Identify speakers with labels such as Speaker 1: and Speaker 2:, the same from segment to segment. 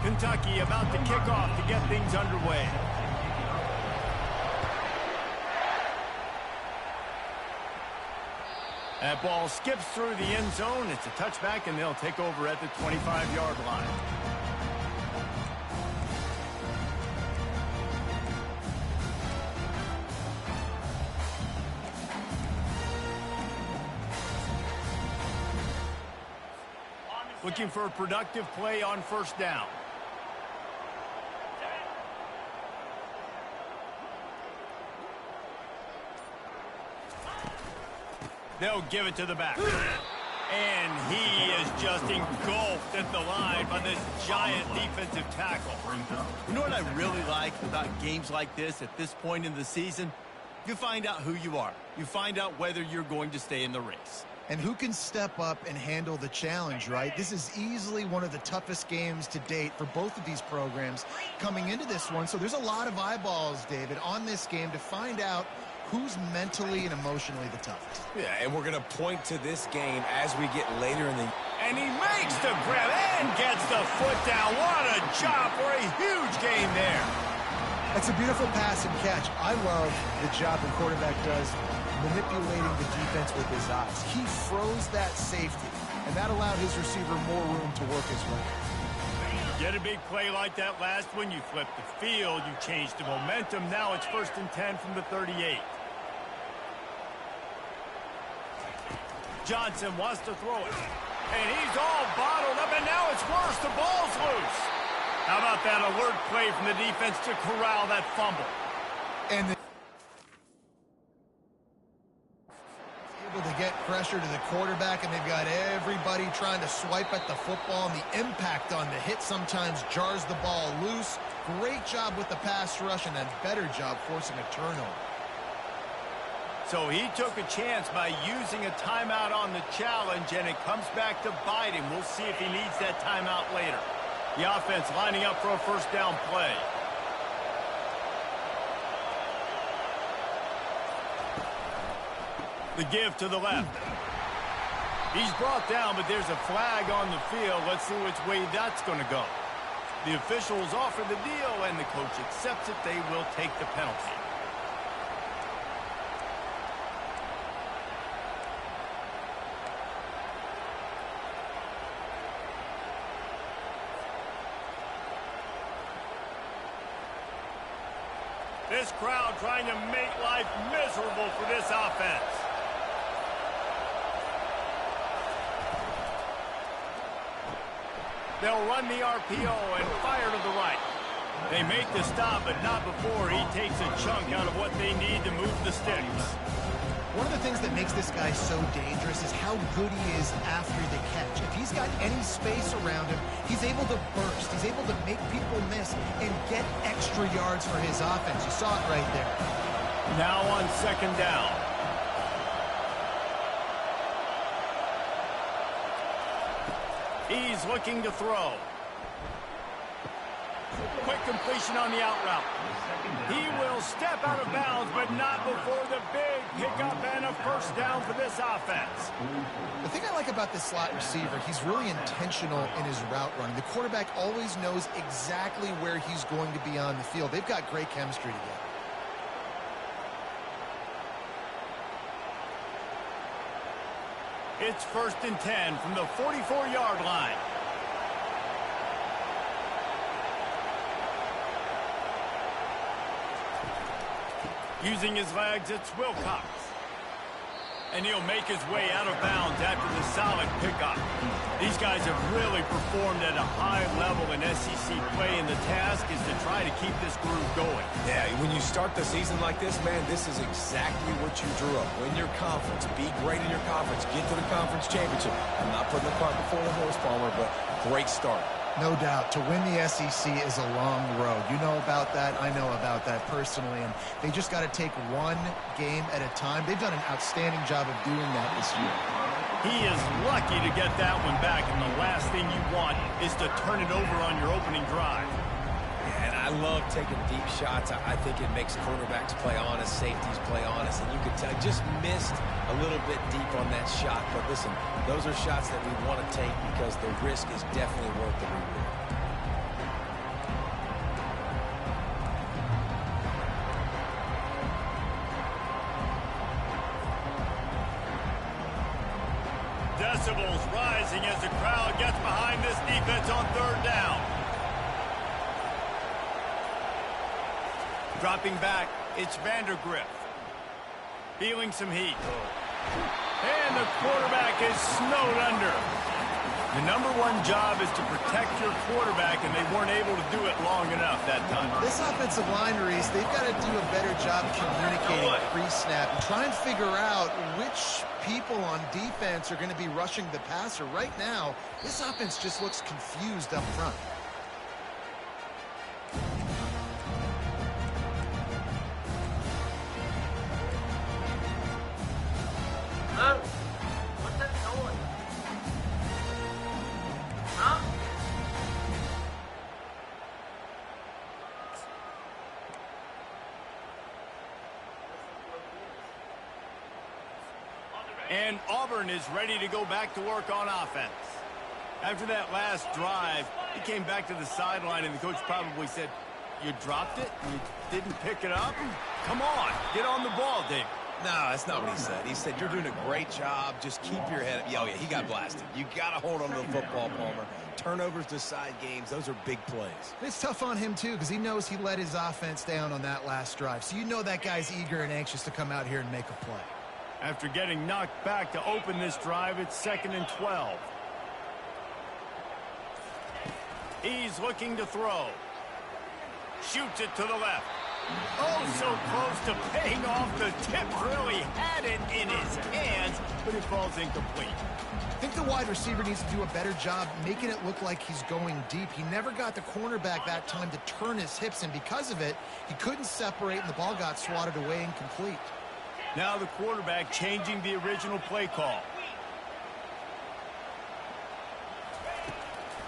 Speaker 1: Kentucky about to kick off to get things underway. That ball skips through the end zone. It's a touchback, and they'll take over at the 25-yard line. Looking for a productive play on first down. They'll give it to the back. And he is just engulfed at the line by this giant defensive tackle. You know what I really like about games like this at this point in the season? You find out who you are. You find out whether you're going to stay in the race.
Speaker 2: And who can step up and handle the challenge, right? This is easily one of the toughest games to date for both of these programs coming into this one. So there's a lot of eyeballs, David, on this game to find out who's mentally and emotionally the toughest.
Speaker 3: Yeah, and we're going to point to this game as we get later in the...
Speaker 1: And he makes the grab and gets the foot down. What a job for a huge gain there.
Speaker 2: That's a beautiful pass and catch. I love the job the quarterback does manipulating the defense with his eyes. He froze that safety, and that allowed his receiver more room to work his way.
Speaker 1: Get a big play like that last one, you flip the field, you change the momentum. Now it's 1st and 10 from the 38. Johnson wants to throw it, and he's all bottled up, and now it's worse. The ball's loose. How about that alert play from the defense to corral that fumble?
Speaker 2: And able to get pressure to the quarterback, and they've got everybody trying to swipe at the football, and the impact on the hit sometimes jars the ball loose. Great job with the pass rush, and a better job forcing a turnover.
Speaker 1: So he took a chance by using a timeout on the challenge, and it comes back to bite him. We'll see if he needs that timeout later. The offense lining up for a first down play. The give to the left. He's brought down, but there's a flag on the field. Let's see which way that's going to go. The officials offer the deal, and the coach accepts it. They will take the penalty. This crowd trying to make life miserable for this offense. They'll run the RPO and fire to the right. They make the stop, but not before he takes a chunk out of what they need to move the sticks.
Speaker 2: One of the things that makes this guy so dangerous is how good he is after the catch. If he's got any space around him, he's able to burst. He's able to make people miss and get extra yards for his offense. You saw it right there.
Speaker 1: Now on second down. He's looking to throw. Quick completion on the out route. He will step out of bounds, but not before the big pickup and a first down for this offense.
Speaker 2: The thing I like about this slot receiver, he's really intentional in his route running. The quarterback always knows exactly where he's going to be on the field. They've got great chemistry together.
Speaker 1: It's 1st and 10 from the 44-yard line. Using his legs, it's Wilcox. And he'll make his way out of bounds after the solid pickup. These guys have really performed at a high level in SEC play, and the task is to try to keep this groove going.
Speaker 3: Yeah, when you start the season like this, man, this is exactly what you drew up. Win your conference, be great in your conference, get to the conference championship. I'm not putting the cart before the horse, Palmer, but great start.
Speaker 2: No doubt. To win the SEC is a long road. You know about that. I know about that personally. And they just got to take one game at a time. They've done an outstanding job of doing that this year.
Speaker 1: He is lucky to get that one back, and the last thing you want is to turn it over on your opening drive.
Speaker 3: Yeah, and I love taking deep shots. I think it makes quarterbacks play honest, safeties play honest, and you could tell just missed a little bit deep on that shot. But listen, those are shots that we want to take because the risk is definitely worth the reward.
Speaker 1: decibels rising as the crowd gets behind this defense on third down. Dropping back, it's Vandergriff. Feeling some heat. And the quarterback is snowed under. The #1 job is to protect your quarterback, and they weren't able to do it long enough that time.
Speaker 2: This offensive line, Reese, they've got to do a better job communicating pre-snap and try and figure out which people on defense are going to be rushing the passer. Right now, this offense just looks confused up front.
Speaker 4: Hello? What's that noise? Huh?
Speaker 1: And Auburn is ready to go back to work on offense. After that last drive, he came back to the sideline, and the coach probably said, "You dropped it? You didn't pick it up? Come on, get on the ball, Dave."
Speaker 3: No, that's not what he said. He said, "You're doing a great job. Just keep your head up." Oh, yeah, he got blasted. You got to hold on to the football, Palmer. Turnovers decide games. Those are big plays.
Speaker 2: It's tough on him, too, because he knows he let his offense down on that last drive. So you know that guy's eager and anxious to come out here and make a play.
Speaker 1: After getting knocked back to open this drive, it's 2nd and 12. He's looking to throw. Shoots it to the left. Oh, so close to paying off. The tip really had it in his hands, but it falls incomplete.
Speaker 2: I think the wide receiver needs to do a better job making it look like he's going deep. He never got the cornerback that time to turn his hips, and because of it, he couldn't separate, and the ball got swatted away incomplete.
Speaker 1: Now the quarterback changing the original play call.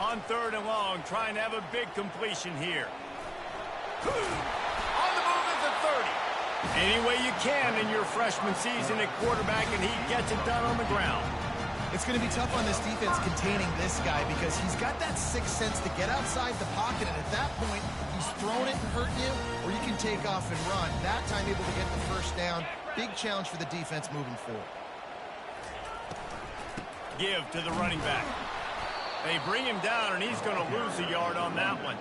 Speaker 1: On 3rd and long, trying to have a big completion here. On the move at the 30. Any way you can in your freshman season at quarterback, and he gets it done on the ground.
Speaker 2: It's going to be tough on this defense containing this guy because he's got that sixth sense to get outside the pocket, and at that point, he's throwing it and hurting you, or you can take off and run. That time able to get the first down. Big challenge for the defense moving forward.
Speaker 1: Give to the running back. They bring him down, and he's going to lose a yard on that one.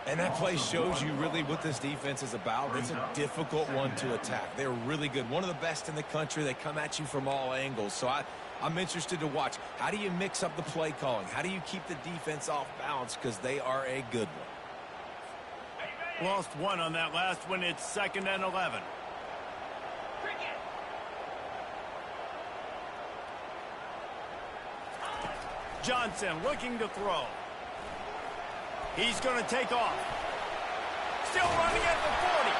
Speaker 3: And that play shows you really what this defense is about. It's a difficult one to attack. They're really good. One of the best in the country. They come at you from all angles. So I'm interested to watch. How do you mix up the play calling? How do you keep the defense off balance? Because they are a good one.
Speaker 1: Lost one on that last one. It's 2nd and 11. Johnson looking to throw. He's going to take off. Still running at the 40.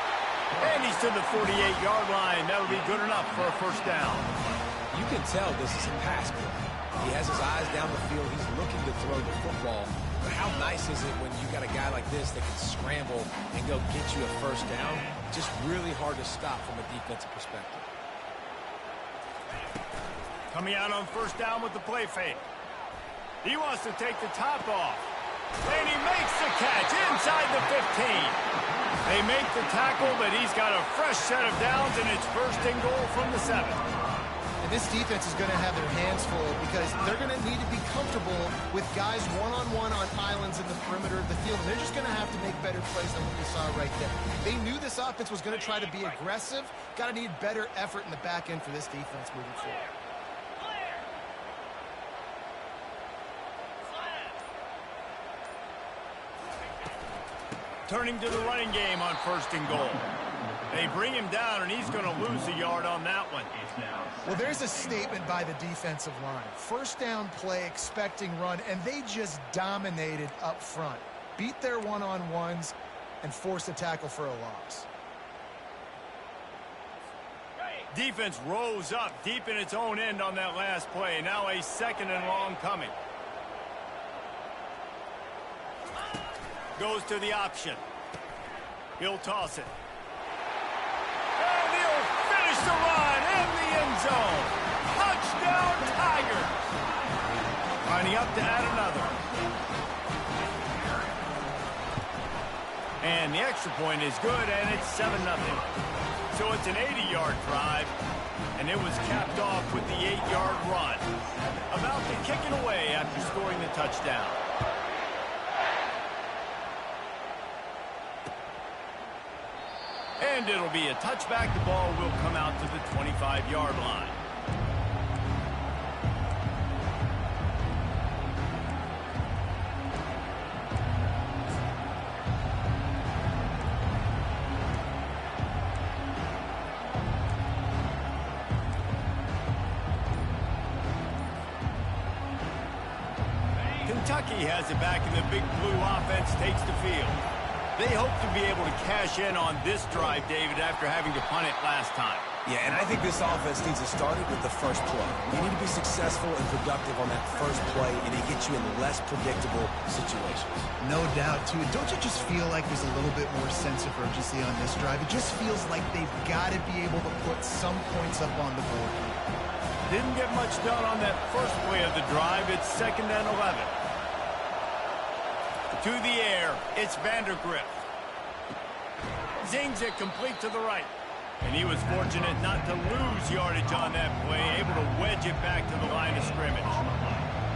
Speaker 1: And he's to the 48-yard line. That'll be good enough for a first down.
Speaker 3: You can tell this is a pass play. He has his eyes down the field. He's looking to throw the football. But how nice is it when you got a guy like this that can scramble and go get you a first down? Just really hard to stop from a defensive perspective.
Speaker 1: Coming out on first down with the play fake. He wants to take the top off. And he makes the catch inside the 15. They make the tackle, but he's got a fresh set of downs, and it's 1st and goal from the 7.
Speaker 2: And this defense is going to have their hands full because they're going to need to be comfortable with guys one-on-one on islands in the perimeter of the field. And they're just going to have to make better plays than what we saw right there. They knew this offense was going to try to be aggressive. Got to need better effort in the back end for this defense moving forward.
Speaker 1: Turning to the running game on 1st and goal. They bring him down, and he's going to lose a yard on that one.
Speaker 2: Well, there's a statement by the defensive line. First down play, expecting run, and they just dominated up front. Beat their one-on-ones and forced a tackle for a loss.
Speaker 1: Defense rose up deep in its own end on that last play. Now a 2nd and long coming. Goes to the option. He'll toss it. And he'll finish the run in the end zone. Touchdown, Tigers. Lining up to add another. And the extra point is good, and it's 7-0. So it's an 80-yard drive, and it was capped off with the 8-yard run. About to kick it away after scoring the touchdown. And it'll be a touchback. The ball will come out to the 25-yard line. Kentucky has it back, and the Big Blue offense takes the field. They hope to be able to cash in on this drive, David, after having to punt it last time.
Speaker 3: Yeah, and I think this offense needs to start it with the first play. You need to be successful and productive on that first play, and it gets you in less predictable situations.
Speaker 2: No doubt, too. Don't you just feel like there's a little bit more sense of urgency on this drive? It just feels like they've got to be able to put some points up on the board.
Speaker 1: Didn't get much done on that first play of the drive. It's 2nd and 11. To the air, it's Vandergrift. Zings it complete to the right. And he was fortunate not to lose yardage on that play, able to wedge it back to the line of scrimmage.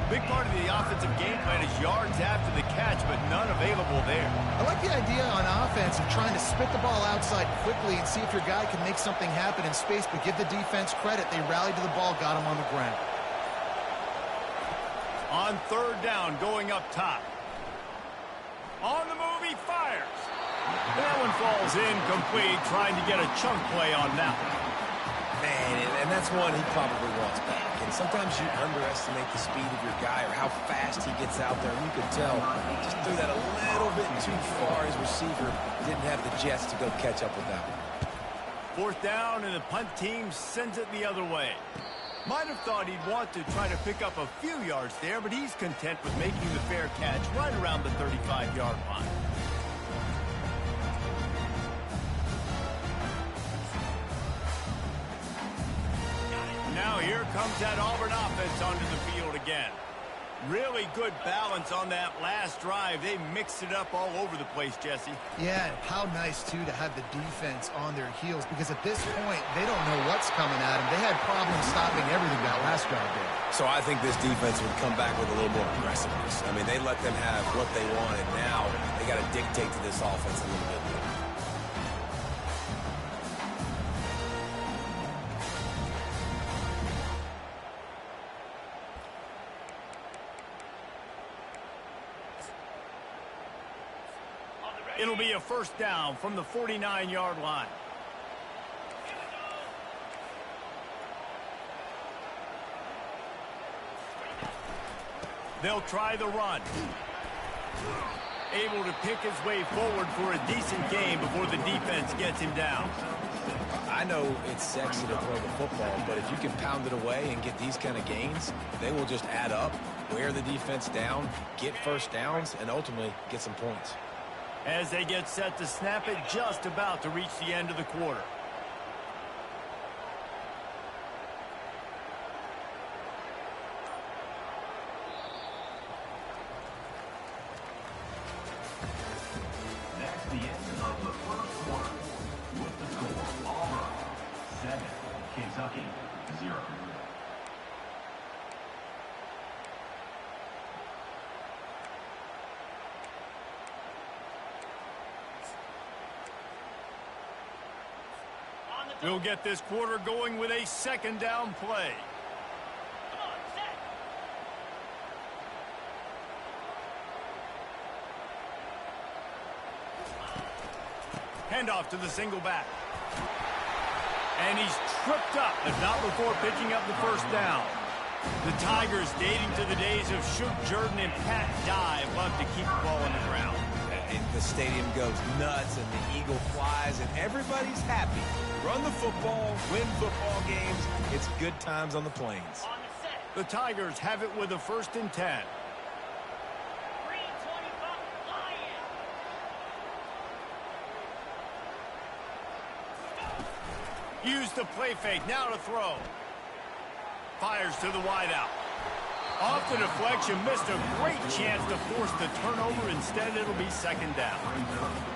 Speaker 1: Big part of the offensive game plan is yards after the catch, but none available there.
Speaker 2: I like the idea on offense of trying to spit the ball outside quickly and see if your guy can make something happen in space, but give the defense credit. They rallied to the ball, got him on the ground.
Speaker 1: On 3rd down, going up top. On the move, he fires. That one falls incomplete, trying to get a chunk play on that one.
Speaker 3: Man, and that's one he probably wants back. And sometimes you underestimate the speed of your guy or how fast he gets out there. And you could tell he just threw that a little bit too far. His receiver didn't have the jets to go catch up with that one.
Speaker 1: 4th down, and the punt team sends it the other way. Might have thought he'd want to try to pick up a few yards there, but he's content with making the fair catch right around the 35-yard line. Now here comes that Auburn offense onto the field again. Really good balance on that last drive. They mixed it up all over the place, Jesse.
Speaker 2: Yeah, how nice, too, to have the defense on their heels, because at this point, they don't know what's coming at them. They had problems stopping everything that last drive did.
Speaker 3: So I think this defense would come back with a little more aggressiveness. I mean, they let them have what they wanted. Now they got to dictate to this offense a little bit more.
Speaker 1: It'll be a 1st down from the 49-yard line. They'll try the run. Able to pick his way forward for a decent gain before the defense gets him down.
Speaker 3: I know it's sexy to throw the football, but if you can pound it away and get these kind of gains, they will just add up, wear the defense down, get 1st downs, and ultimately get some points.
Speaker 1: As they get set to snap it, just about to reach the end of the quarter.
Speaker 5: That's the end of the 1st quarter. With the score, Auburn 7, Kentucky 0.
Speaker 1: We'll get this quarter going with a 2nd down play. Handoff to the single back. And he's tripped up, but not before picking up the 1st down. The Tigers, dating to the days of Shook Jordan and Pat Dye, love to keep the ball on the ground.
Speaker 3: And the stadium goes nuts, and the eagle flies, and everybody's happy. Run the football, win football games. It's good times on the plains.
Speaker 1: The Tigers have it with a 1st and 10. Use the play fake, now to throw. Fires to the wideout. Off the deflection, missed a great chance to force the turnover. Instead, it'll be second down.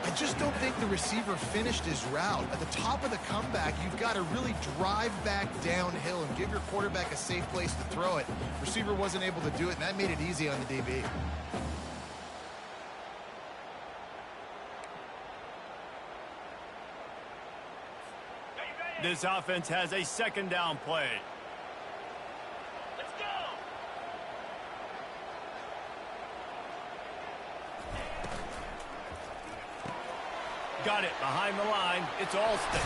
Speaker 2: I just don't think the receiver finished his route. At the top of the comeback, you've got to really drive back downhill and give your quarterback a safe place to throw it. Receiver wasn't able to do it, and that made it easy on the DB.
Speaker 1: This offense has a second down play.
Speaker 4: Let's go.
Speaker 1: Got it behind the line. It's Alston.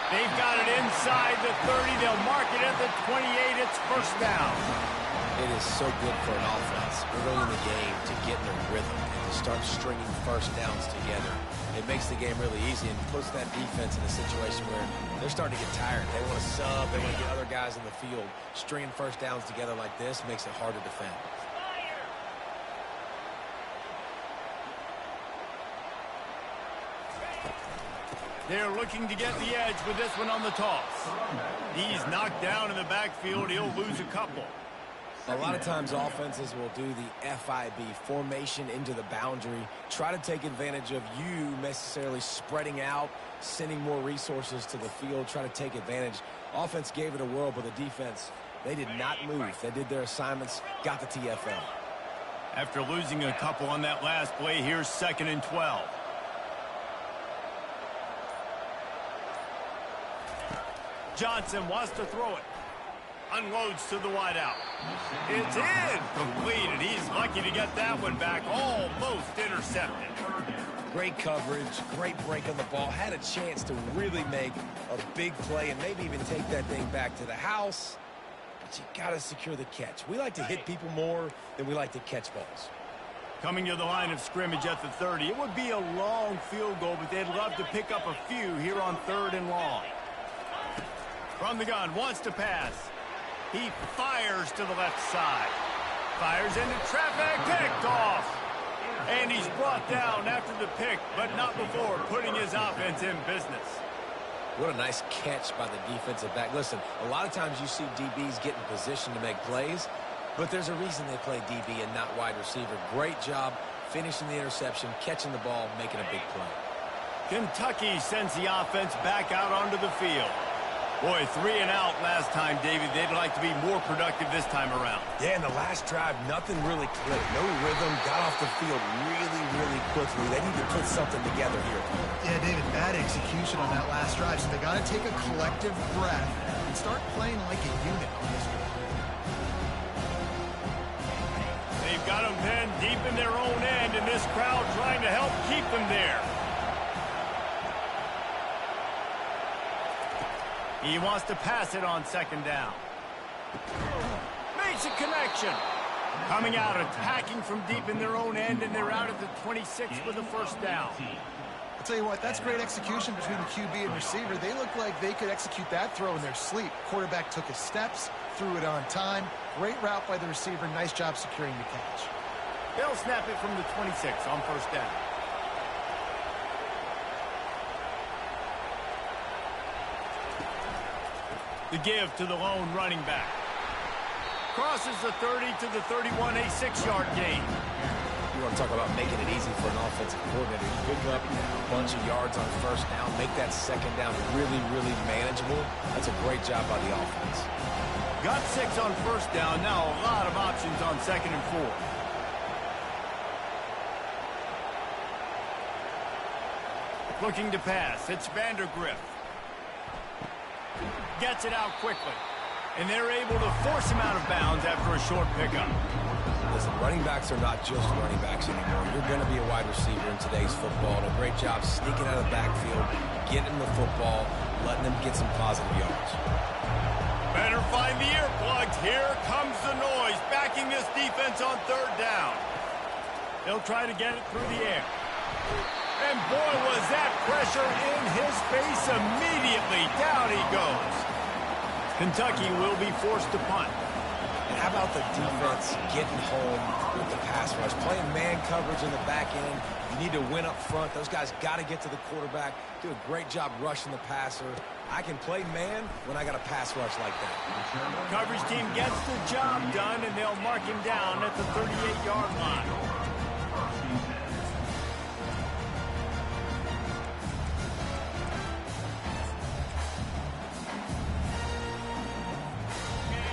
Speaker 1: They've got it inside the 30. They'll mark it at the 28. It's first down.
Speaker 3: It is so good for an offense early in the game to get in a rhythm and to start stringing first downs together. It makes the game really easy and puts that defense in a situation where they're starting to get tired. They want to sub. They want to get other guys in the field. Stringing first downs together like this makes it hard to defend.
Speaker 1: They're looking to get the edge with this one on the toss. He's knocked down in the backfield. He'll lose a couple.
Speaker 3: A lot of times offenses will do the FIB, formation into the boundary, try to take advantage of you necessarily spreading out, sending more resources to the field, try to take advantage. Offense gave it a whirl, but the defense, they did not move. They did their assignments, got the TFL.
Speaker 1: After losing a couple on that last play, here's 2nd and 12. Johnson wants to throw it. Unloads to the wideout. It's in. Completed. He's lucky to get that one back. Almost intercepted.
Speaker 3: Great coverage, great break on the ball. Had a chance to really make a big play and maybe even take that thing back to the house. But you got to secure the catch. We like to hit people more than we like to catch balls.
Speaker 1: Coming to the line of scrimmage at the 30. It would be a long field goal, but they'd love to pick up a few here on 3rd and long. From the gun, wants to pass. He fires to the left side. Fires into traffic, picked off. And he's brought down after the pick, but not before putting his offense in business.
Speaker 3: What a nice catch by the defensive back. Listen, a lot of times you see DBs get in position to make plays, but there's a reason they play DB and not wide receiver. Great job finishing the interception, catching the ball, making a big play.
Speaker 1: Kentucky sends the offense back out onto the field. Boy, 3 and out last time, David. They'd like to be more productive this time around.
Speaker 3: Yeah, in the last drive, nothing really clicked. No rhythm, got off the field really quickly. They need to put something together here.
Speaker 2: Yeah, David, bad execution on that last drive, so they got to take a collective breath and start playing like a unit on this one.
Speaker 1: They've got them pinned deep in their own end, and this crowd trying to help keep them there. He wants to pass it on 2nd down. Makes a connection. Coming out, attacking from deep in their own end, and they're out at the 26 with a first down.
Speaker 2: I'll tell you what, that's great execution between the QB and receiver. They look like they could execute that throw in their sleep. Quarterback took his steps, threw it on time. Great route by the receiver. Nice job securing the catch.
Speaker 1: They'll snap it from the 26 on first down. The give to the lone running back. Crosses the 30 to the 31, a 6-yard gain.
Speaker 3: You want to talk about making it easy for an offensive coordinator. You pick up a bunch of yards on first down, make that second down really manageable. That's a great job by the offense.
Speaker 1: Got 6 on first down. Now a lot of options on 2nd and 4. Looking to pass. It's Vandergrift. Gets it out quickly. And they're able to force him out of bounds after a short pickup.
Speaker 3: Listen, running backs are not just running backs anymore. You're going to be a wide receiver in today's football. And a great job sneaking out of the backfield, getting the football, letting them get some positive yards.
Speaker 1: Better find the earplugs. Here comes the noise, backing this defense on 3rd down. They'll try to get it through the air. And boy, was that pressure in his face immediately. Down he goes. Kentucky will be forced to punt.
Speaker 3: And how about the defense getting home with the pass rush? Playing man coverage in the back end. You need to win up front. Those guys got to get to the quarterback. Do a great job rushing the passer. I can play man when I got a pass rush like that.
Speaker 1: Coverage team gets the job done, and they'll mark him down at the 38-yard line.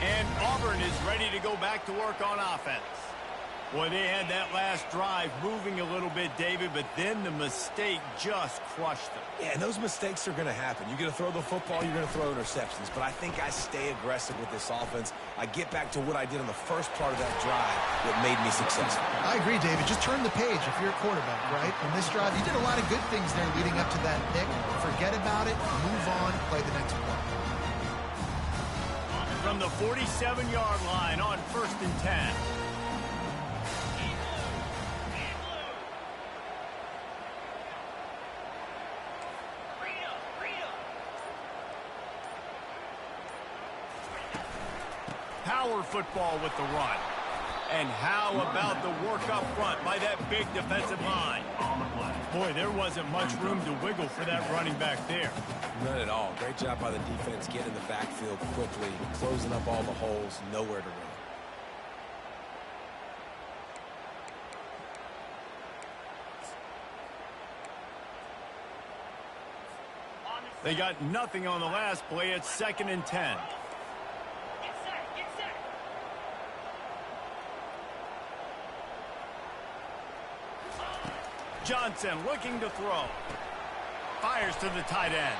Speaker 1: And Auburn is ready to go back to work on offense. Boy, they had that last drive moving a little bit, David, but then the mistake just crushed them.
Speaker 3: Yeah, and those mistakes are going to happen. You're going to throw the football, you're going to throw interceptions. But I think I stay aggressive with this offense. I get back to what I did in the first part of that drive that made me successful.
Speaker 2: I agree, David. Just turn the page if you're a quarterback, right? On this drive, you did a lot of good things there leading up to that pick. Forget about it, move on, play the next play.
Speaker 1: From the 47-yard line on 1st and 10. Power football with the run. And how about the work up front by that big defensive line? Boy, there wasn't much room to wiggle for that running back there.
Speaker 3: None at all. Great job by the defense getting in the backfield quickly, closing up all the holes, nowhere to run.
Speaker 1: They got nothing on the last play. It's 2nd and 10. Johnson looking to throw. Fires to the tight end.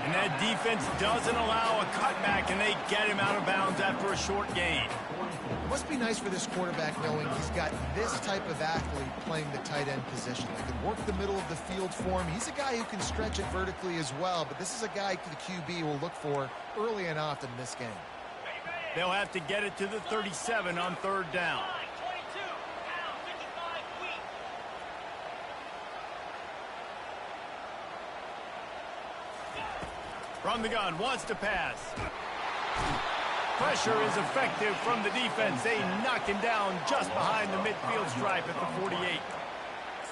Speaker 1: And that defense doesn't allow a cutback, and they get him out of bounds after a short gain.
Speaker 2: It must be nice for this quarterback knowing he's got this type of athlete playing the tight end position. They can work the middle of the field for him. He's a guy who can stretch it vertically as well, but this is a guy the QB will look for early and often in this game.
Speaker 1: They'll have to get it to the 37 on 3rd down. From the gun, wants to pass. Pressure is effective from the defense. They knock him down just behind the midfield stripe at the 48.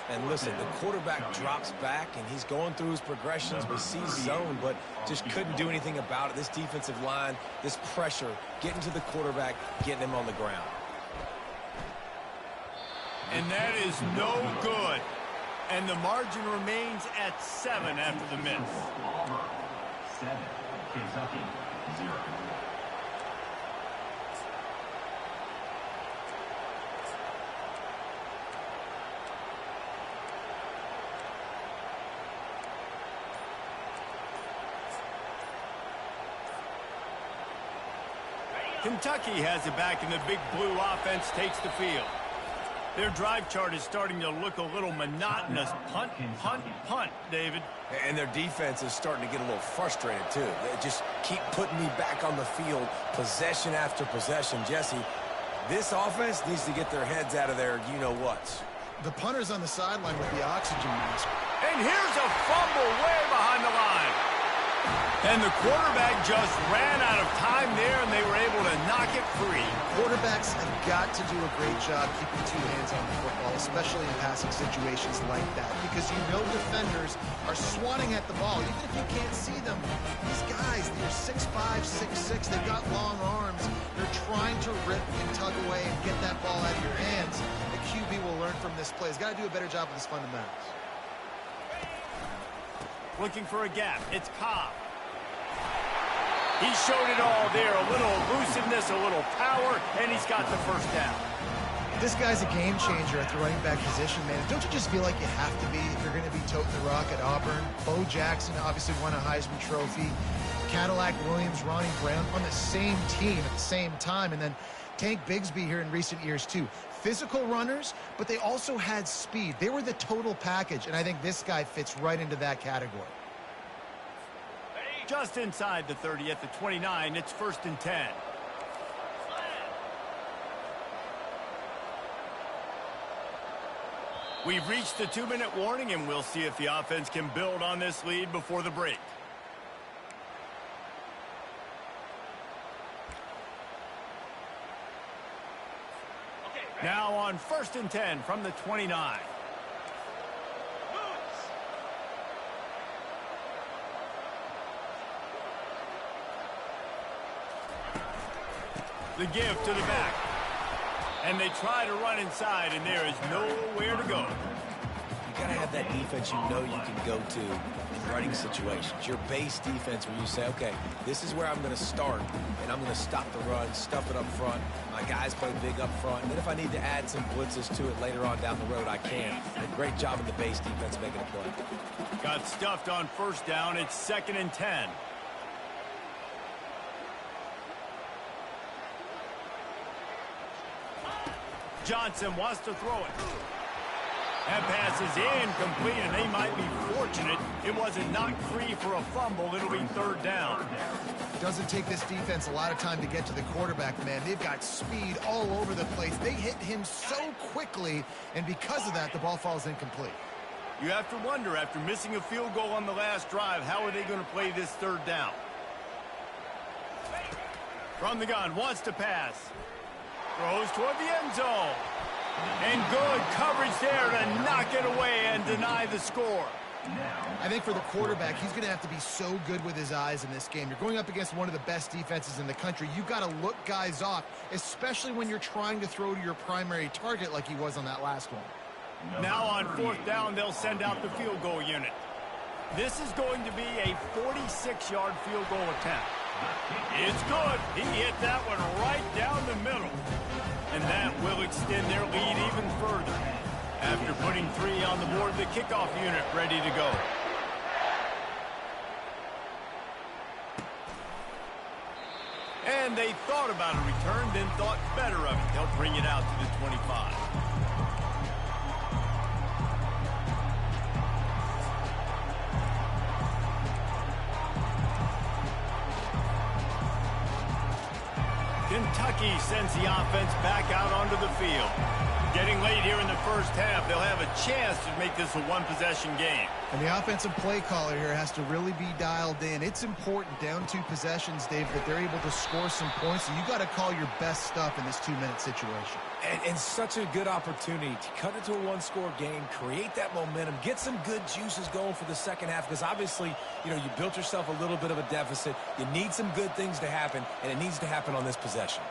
Speaker 3: And listen, the quarterback drops back, and he's going through his progressions. We see zone, but just couldn't do anything about it. This defensive line, this pressure, getting to the quarterback, getting him on the ground.
Speaker 1: And that is no good. And the margin remains at 7 after the miss.
Speaker 5: 7, Kentucky, 0.
Speaker 1: Kentucky has it back, and the big blue offense takes the field. Their drive chart is starting to look a little monotonous. Punt, punt, punt, David.
Speaker 3: And their defense is starting to get a little frustrated, too. They just keep putting me back on the field, possession after possession. Jesse, this offense needs to get their heads out of their you-know-whats.
Speaker 2: The punter's on the sideline with the oxygen mask.
Speaker 1: And here's a fumble way behind the line. And the quarterback just ran out of time there, and they were able to knock it free.
Speaker 2: Quarterbacks have got to do a great job keeping 2 hands on the football, especially in passing situations like that, because you know defenders are swatting at the ball. Even if you can't see them, these guys, they're 6'5", 6'6", they've got long arms. They're trying to rip and tug away and get that ball out of your hands. The QB will learn from this play. He's got to do a better job with his fundamentals.
Speaker 1: Looking for a gap. It's Cobb. He showed it all there. A little elusiveness, a little power, and he's got the first down.
Speaker 2: This guy's a game changer at the running back position, man. Don't you just feel like you have to be if you're going to be toting the rock at Auburn? Bo Jackson obviously won a Heisman Trophy. Cadillac Williams, Ronnie Brown on the same team at the same time. And then Tank Bigsby here in recent years, too. Physical runners, but they also had speed. They were the total package, and I think this guy fits right into that category.
Speaker 1: Just inside the 30 at the 29, it's 1st and 10. We've reached the 2-minute warning, and we'll see if the offense can build on this lead before the break. Now on 1st and 10 from the 29. The give to the back. And they try to run inside, and there is nowhere to go.
Speaker 3: You got to have that defense you know you can go to in running situations. Your base defense where you say, okay, this is where I'm going to start, and I'm going to stop the run, stuff it up front. My guys play big up front. And then if I need to add some blitzes to it later on down the road, I can. And a great job in the base defense making a play.
Speaker 1: Got stuffed on first down. It's 2nd and 10. Johnson wants to throw it. That pass is incomplete, and they might be fortunate it wasn't knocked free for a fumble. It'll be 3rd down.
Speaker 2: Doesn't take this defense a lot of time to get to the quarterback, man. They've got speed all over the place. They hit him so quickly, and because of that, the ball falls incomplete.
Speaker 1: You have to wonder, after missing a field goal on the last drive, how are they going to play this 3rd down? From the gun, wants to pass. Throws toward the end zone. And good coverage there to knock it away and deny the score.
Speaker 2: I think for the quarterback, he's going to have to be so good with his eyes in this game. You're going up against one of the best defenses in the country. You've got to look guys off, especially when you're trying to throw to your primary target like he was on that last one.
Speaker 1: Now on 4th down, they'll send out the field goal unit. This is going to be a 46-yard field goal attempt. It's good. He hit that one right down the middle. And that will extend their lead even further. After putting 3 on the board, the kickoff unit ready to go. And they thought about a return, then thought better of it. They'll bring it out to the 25. Kentucky sends the offense back out onto the field. Getting late here in the first half, they'll have a chance to make this a one-possession game.
Speaker 2: And the offensive play caller here has to really be dialed in. It's important down 2 possessions, Dave, that they're able to score some points. And you got to call your best stuff in this 2-minute situation.
Speaker 3: And such a good opportunity to cut it to a 1-score game, create that momentum, get some good juices going for the second half. Because obviously, you know, you built yourself a little bit of a deficit. You need some good things to happen, and it needs to happen on this possession.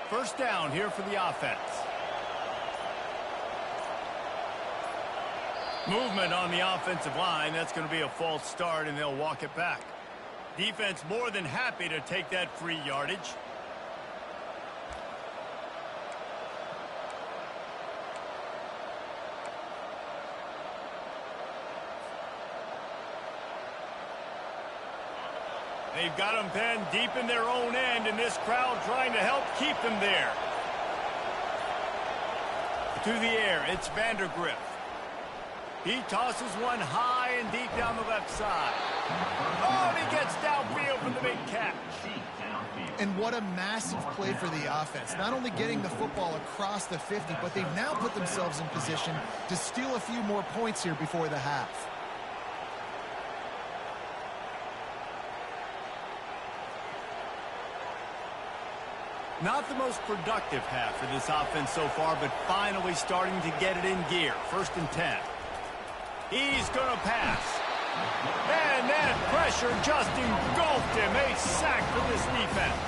Speaker 1: First down here for the offense. Movement on the offensive line. That's going to be a false start, and they'll walk it back. Defense more than happy to take that free yardage. They've got them penned deep in their own end, and this crowd trying to help keep them there. To the air, it's Vandergriff. He tosses one high and deep down the left side. Oh, and he gets downfield for the big catch.
Speaker 2: And what a massive play for the offense. Not only getting the football across the 50, but they've now put themselves in position to steal a few more points here before the half.
Speaker 1: Not the most productive half for this offense so far, but finally starting to get it in gear. 1st and 10. He's going to pass. And that pressure just engulfed him. A sack for this defense.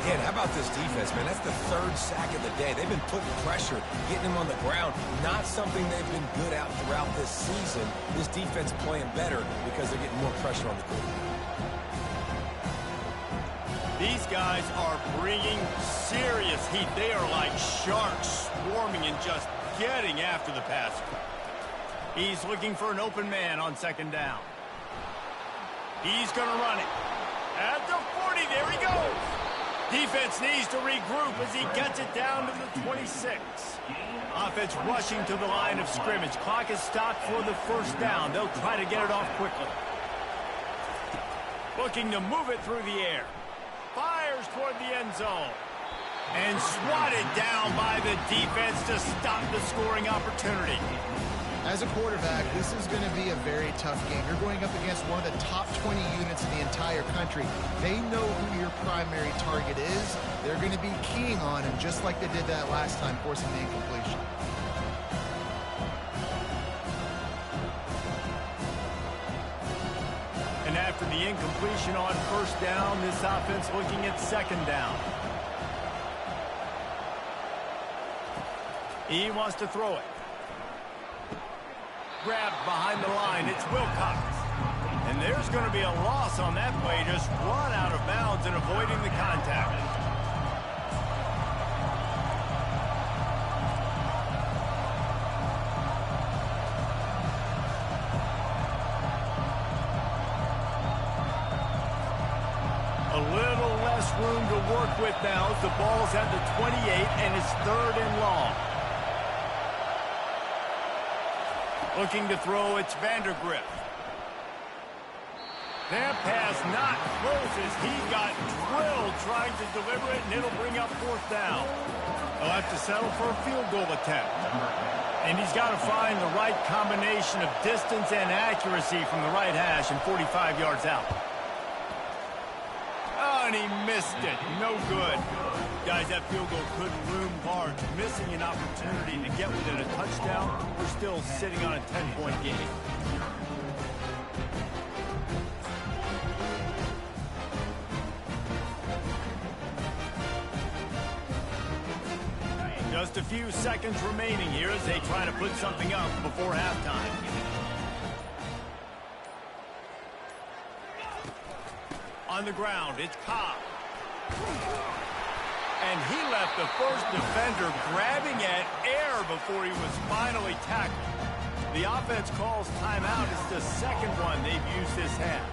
Speaker 3: Yeah, how about this defense, man? That's the 3rd sack of the day. They've been putting pressure, getting him on the ground. Not something they've been good at throughout this season. This defense playing better because they're getting more pressure on the quarterback.
Speaker 1: These guys are bringing serious heat. They are like sharks swarming and just getting after the passer. He's looking for an open man on 2nd down. He's going to run it. At the 40, there he goes. Defense needs to regroup as he gets it down to the 26. Offense rushing to the line of scrimmage. Clock is stopped for the 1st down. They'll try to get it off quickly. Looking to move it through the air. Fires toward the end zone. And swatted down by the defense to stop the scoring opportunity.
Speaker 2: As a quarterback, this is going to be a very tough game. You're going up against one of the top 20 units in the entire country. They know who your primary target is. They're going to be keying on him, just like they did that last time, forcing the incompletion.
Speaker 1: And after the incompletion on first down, this offense looking at second down. He wants to throw it. Grabbed behind the line. It's Wilcox. And there's going to be a loss on that play. Just run out of bounds and avoiding the contact. A little less room to work with now as the ball's at the 28 and it's 3rd and long. Looking to throw, it's Vandergrift. That pass not close as he got drilled trying to deliver it, and it'll bring up 4th down. They'll have to settle for a field goal attempt. And he's got to find the right combination of distance and accuracy from the right hash and 45 yards out. Oh, and he missed it. No good. Guys, that field goal could loom large. Missing an opportunity to get within a touchdown. We're still sitting on a 10-point game. Just a few seconds remaining here as they try to put something up before halftime. On the ground, it's Cobb. And he left the first defender grabbing at air before he was finally tackled. The offense calls timeout. It's the second one they've used this half.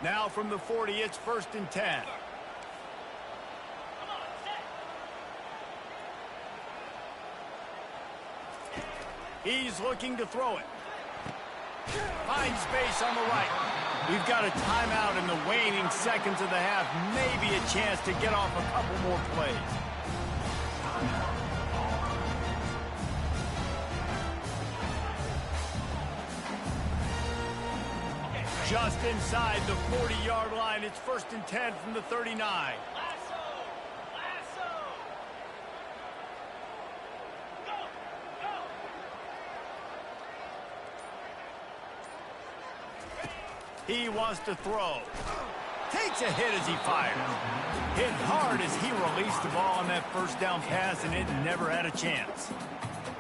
Speaker 1: Now from the 40, it's 1st and 10. He's looking to throw it. Finds space on the right. We've got a timeout in the waning seconds of the half. Maybe a chance to get off a couple more plays. Just inside the 40-yard line. It's 1st and 10 from the 39. He wants to throw. Takes a hit as he fires. Hit hard as he released the ball on that first down pass, and it never had a chance.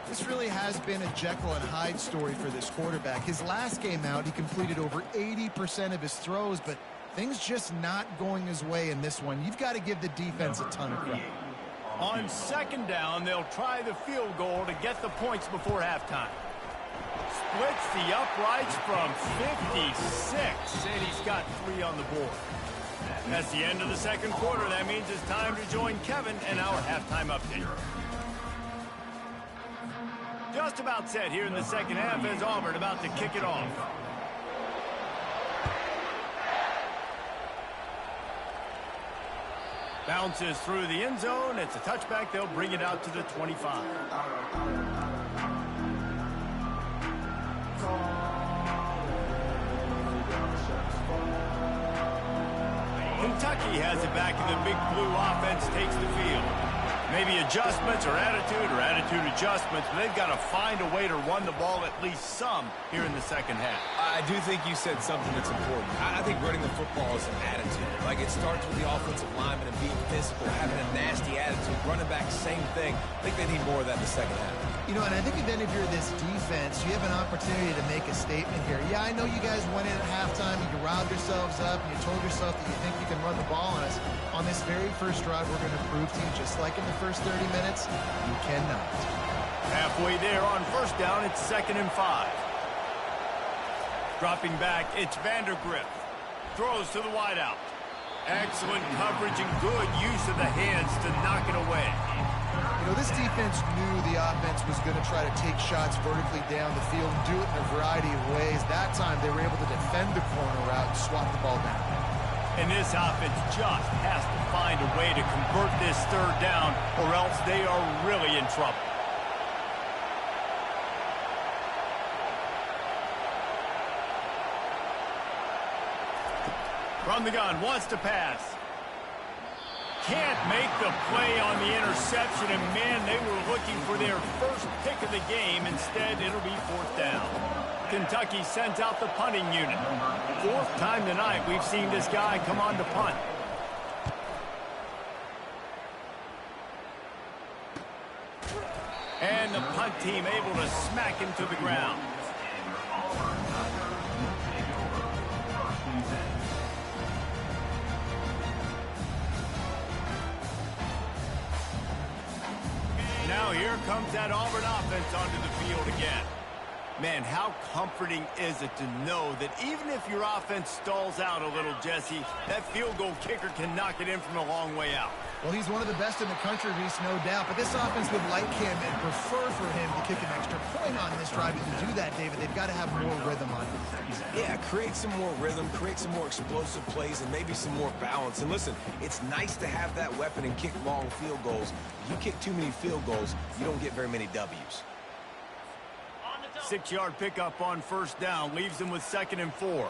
Speaker 2: This really has been a Jekyll and Hyde story for this quarterback. His last game out, he completed over 80% of his throws, but things just not going his way in this one. You've got to give the defense a ton of credit.
Speaker 1: On second down, they'll try the field goal to get the points before halftime. Splits the uprights from 56, and he's got 3 on the board. That's the end of the second quarter. That means it's time to join Kevin and our halftime update. Just about set here in the second half as Auburn about to kick it off. Bounces through the end zone. It's a touchback. They'll bring it out to the 25. Kentucky has it back, and the Big Blue offense takes the field. Maybe adjustments or attitude adjustments, but they've got to find a way to run the ball at least some here in the second half.
Speaker 3: I do think you said something that's important. I think running the football is an attitude. Like, it starts with the offensive lineman and being physical, having a nasty attitude. Running back, same thing. I think they need more of that in the second half.
Speaker 2: You know, and I think even if you're this defense, you have an opportunity to make a statement here. Yeah, I know you guys went in at halftime, you riled yourselves up, and you told yourself that you think you can run the ball on us. On this very first drive, we're going to prove to you, just like in the first 30 minutes, you cannot.
Speaker 1: Halfway there on first down, it's 2nd and 5. Dropping back, it's Vandergrift. Throws to the wideout. Excellent coverage and good use of the hands to knock it away.
Speaker 2: You know, this defense knew the offense was going to try to take shots vertically down the field and do it in a variety of ways. That time, they were able to defend the corner route and swat the ball down.
Speaker 1: And this offense just has to find a way to convert this 3rd down, or else they are really in trouble. From the gun, wants to pass. can't make the play on the interception, and man, they were looking for their first pick of the game. Instead, it'll be 4th down. Kentucky sends out the punting unit. 4th time tonight we've seen this guy come on to punt. And the punt team able to smack him to the ground. Now here comes that Auburn offense onto the field again. Man, how comforting is it to know that even if your offense stalls out a little, Jesse, that field goal kicker can knock it in from a long way out.
Speaker 2: Well, he's one of the best in the country, Reese, no doubt. But this offense would like him and prefer for him to kick an extra point on this drive. And to do that, David, they've got to have more rhythm on it.
Speaker 3: Yeah, create some more rhythm, create some more explosive plays, and maybe some more balance. And listen, it's nice to have that weapon and kick long field goals. If you kick too many field goals, you don't get very many W's.
Speaker 1: 6-yard pickup on 1st down. Leaves them with 2nd and 4.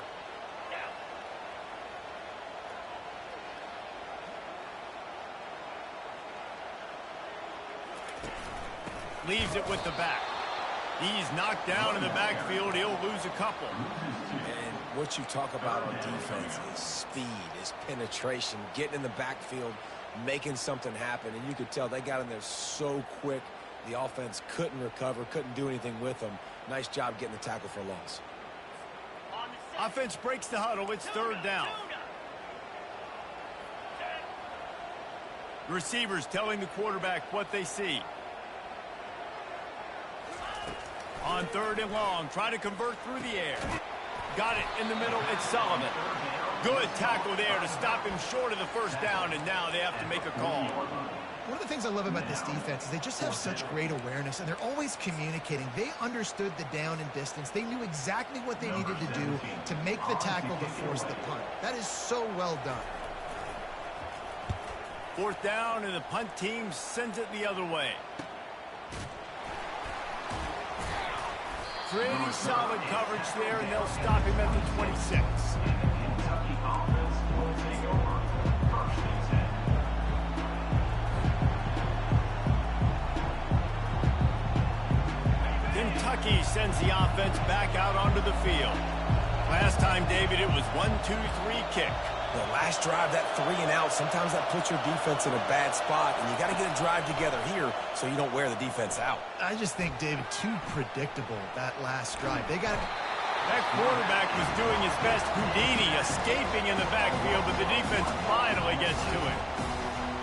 Speaker 1: Leaves it with the back. He's knocked down in the backfield. He'll lose a couple.
Speaker 3: And what you talk about on defense is speed, is penetration, getting in the backfield, making something happen. And you could tell they got in there so quick. The offense couldn't recover, couldn't do anything with them. Nice job getting the tackle for a loss.
Speaker 1: Offense breaks the huddle. It's 3rd down. The receivers telling the quarterback what they see. On 3rd and long, trying to convert through the air. Got it in the middle. It's Sullivan. Good tackle there to stop him short of the 1st down, and now they have to make a call.
Speaker 2: One of the things I love about this defense is they just have such great awareness, and they're always communicating. They understood the down and distance. They knew exactly what they needed to do to make the tackle to force the punt. That is so well done.
Speaker 1: 4th down, and the punt team sends it the other way. Pretty solid coverage there, and they'll stop him at the 26.
Speaker 5: Kentucky offense will take over. 1st and 10.
Speaker 1: Kentucky sends the offense back out onto the field. Last time, David, it was 1-2-3 kick.
Speaker 3: The last drive, that 3 and out, sometimes that puts your defense in a bad spot, and you got to get a drive together here so you don't wear the defense out.
Speaker 2: I just think, David, too predictable, that last drive. They got
Speaker 1: That quarterback was doing his best Houdini, escaping in the backfield, but the defense finally gets to it.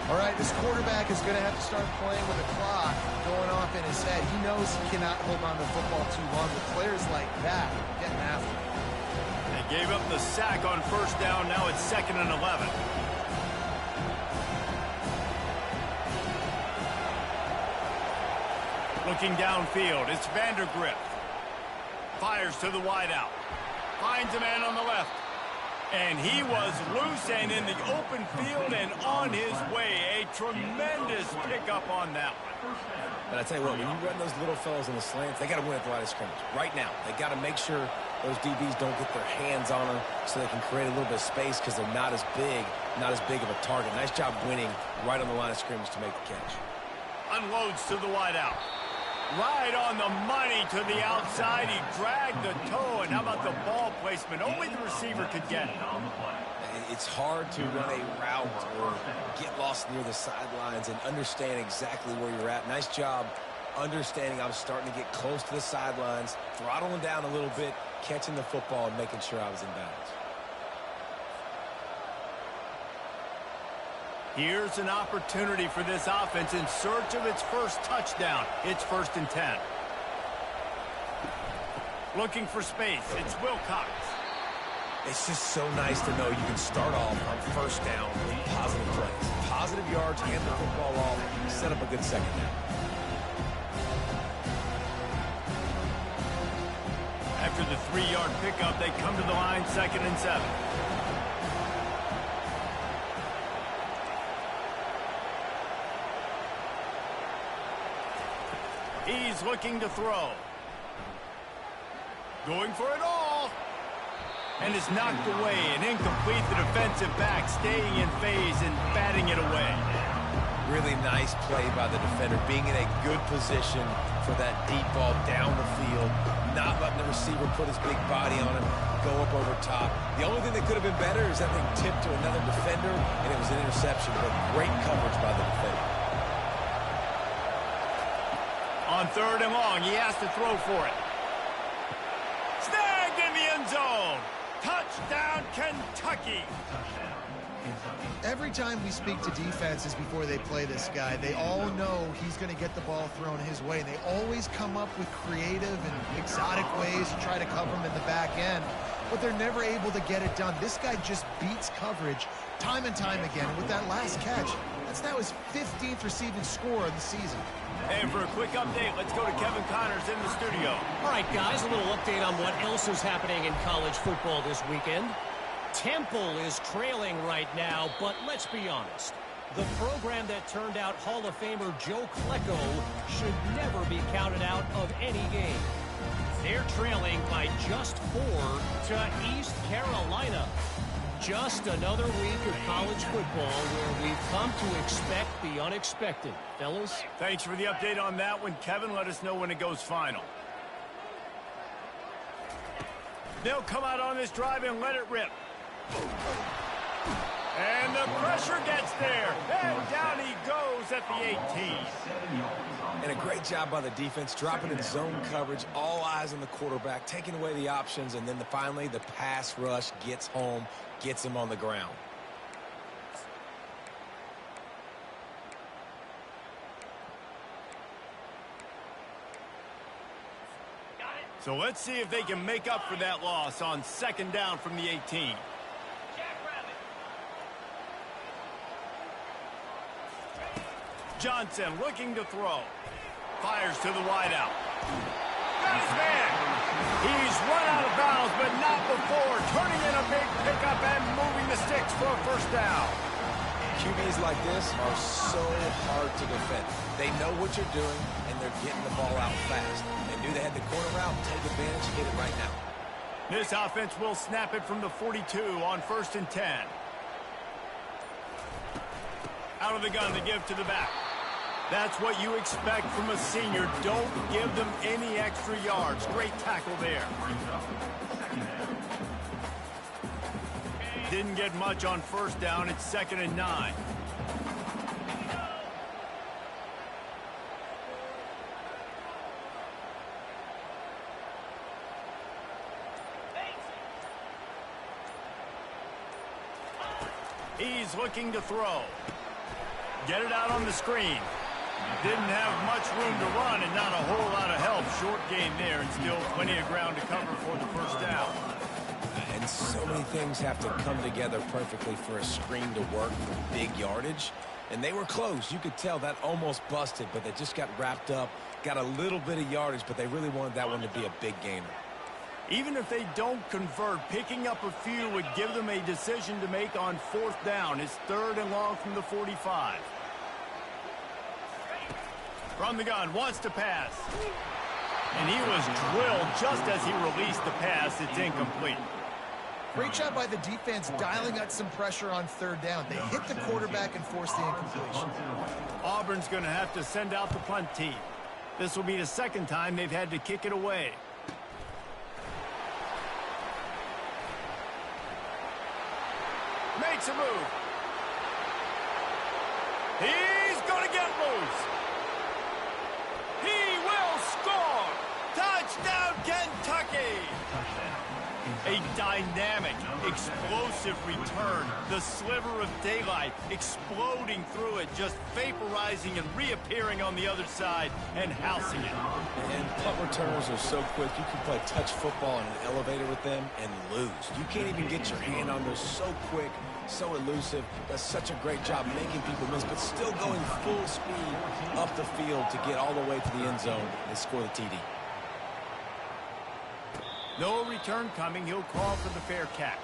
Speaker 2: All right, this quarterback is going to have to start playing with a clock going off in his head. He knows he cannot hold on to the football too long. With players like that, getting after it.
Speaker 1: They gave up the sack on 1st down. Now it's 2nd and 11. Looking downfield, it's Vandergrift. Fires to the wideout. Finds a man on the left. And he was loose and in the open field and on his way. A tremendous pickup on that one.
Speaker 3: But I tell you what, when you run those little fellas in the slants, they got to win at the line of scrimmage. Right now, they got to make sure those DBs don't get their hands on them so they can create a little bit of space because they're not as big of a target. Nice job winning right on the line of scrimmage to make the catch.
Speaker 1: Unloads to the wideout. Right on the money to the outside. He dragged the toe, and how about the ball placement? Only the receiver could get it.
Speaker 3: It's hard to run a route or get lost near the sidelines and understand exactly where you're at. Nice job understanding I was starting to get close to the sidelines, throttling down a little bit, catching the football and making sure I was in bounds.
Speaker 1: Here's an opportunity for this offense in search of its first touchdown. It's 1st and 10. Looking for space. It's Wilcox.
Speaker 3: It's just so nice to know you can start off on 1st down with positive plays. Positive yards, hand the football off, set up a good 2nd down.
Speaker 1: After the 3-yard pickup, they come to the line 2nd and 7. He's looking to throw. Going for it all. And is knocked away and incomplete. The defensive back staying in phase and batting it away.
Speaker 3: Really nice play by the defender, being in a good position for that deep ball down the field, not letting the receiver put his big body on him, go up over top. The only thing that could have been better is that thing tipped to another defender, and it was an interception, but great coverage by the defender.
Speaker 1: On 3rd and long, he has to throw for it. Snagged in the end zone. Touchdown, Kentucky.
Speaker 2: Every time we speak to defenses before they play this guy, they all know he's going to get the ball thrown his way. They always come up with creative and exotic ways to try to cover him in the back end, but they're never able to get it done. This guy just beats coverage time and time again. And with that last catch, that's now his 15th receiving score of the season.
Speaker 1: And for a quick update, let's go to Kevin Connors in the studio.
Speaker 6: All right, guys, a little update on what else is happening in college football this weekend. Temple is trailing right now, but let's be honest. The program that turned out Hall of Famer Joe Klecko should never be counted out of any game. They're trailing by just 4 to East Carolina. Just another week of college football where we've come to expect the unexpected. Fellas?
Speaker 1: Thanks for the update on that one, Kevin. Let us know when it goes final. They'll come out on this drive and let it rip. And the pressure gets there. And down he goes at the 18.
Speaker 3: And a great job by the defense, dropping in zone coverage, all eyes on the quarterback, taking away the options, and then finally the pass rush gets home, gets him on the ground.
Speaker 1: So let's see if they can make up for that loss on 2nd down from the 18. Johnson looking to throw. Fires to the wideout. Got his man. He's run out of bounds, but not before turning in a big pickup and moving the sticks for a 1st down.
Speaker 3: QBs like this are so hard to defend. They know what you're doing, and they're getting the ball out fast. They knew they had the corner route, take advantage, hit it right now.
Speaker 1: This offense will snap it from the 42 on 1st and 10. Out of the gun to give to the back. That's what you expect from a senior. Don't give them any extra yards. Great tackle there. Didn't get much on 1st down. It's 2nd and 9. He's looking to throw. Get it out on the screen. Didn't have much room to run and not a whole lot of help. Short game there and still plenty of ground to cover for the 1st down.
Speaker 3: And so many things have to come together perfectly for a screen to work for big yardage. And they were close. You could tell that almost busted, but they just got wrapped up, got a little bit of yardage, but they really wanted that one to be a big gainer.
Speaker 1: Even if they don't convert, picking up a few would give them a decision to make on 4th down. It's 3rd and long from the 45. From the gun, wants to pass. And he was drilled just as he released the pass. It's incomplete.
Speaker 2: Great job by the defense dialing out some pressure on 3rd down. They hit the quarterback and forced the incompletion.
Speaker 1: Auburn's going to have to send out the punt team. This will be the 2nd time they've had to kick it away. Makes a move. He's going to get loose. He will score. Touchdown, Kentucky. A dynamic, explosive return. The sliver of daylight exploding through it, just vaporizing and reappearing on the other side and housing it.
Speaker 3: And punt returners are so quick, you can play touch football in an elevator with them and lose. You can't even get your hand on those. So quick, so elusive. Does such a great job making people miss, but still going full speed up the field to get all the way to the end zone and score the TD.
Speaker 1: No return coming. He'll call for the fair catch.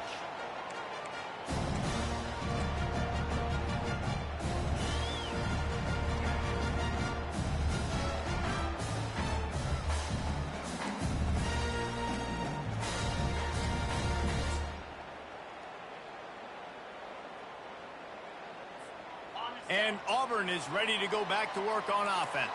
Speaker 1: And Auburn is ready to go back to work on offense.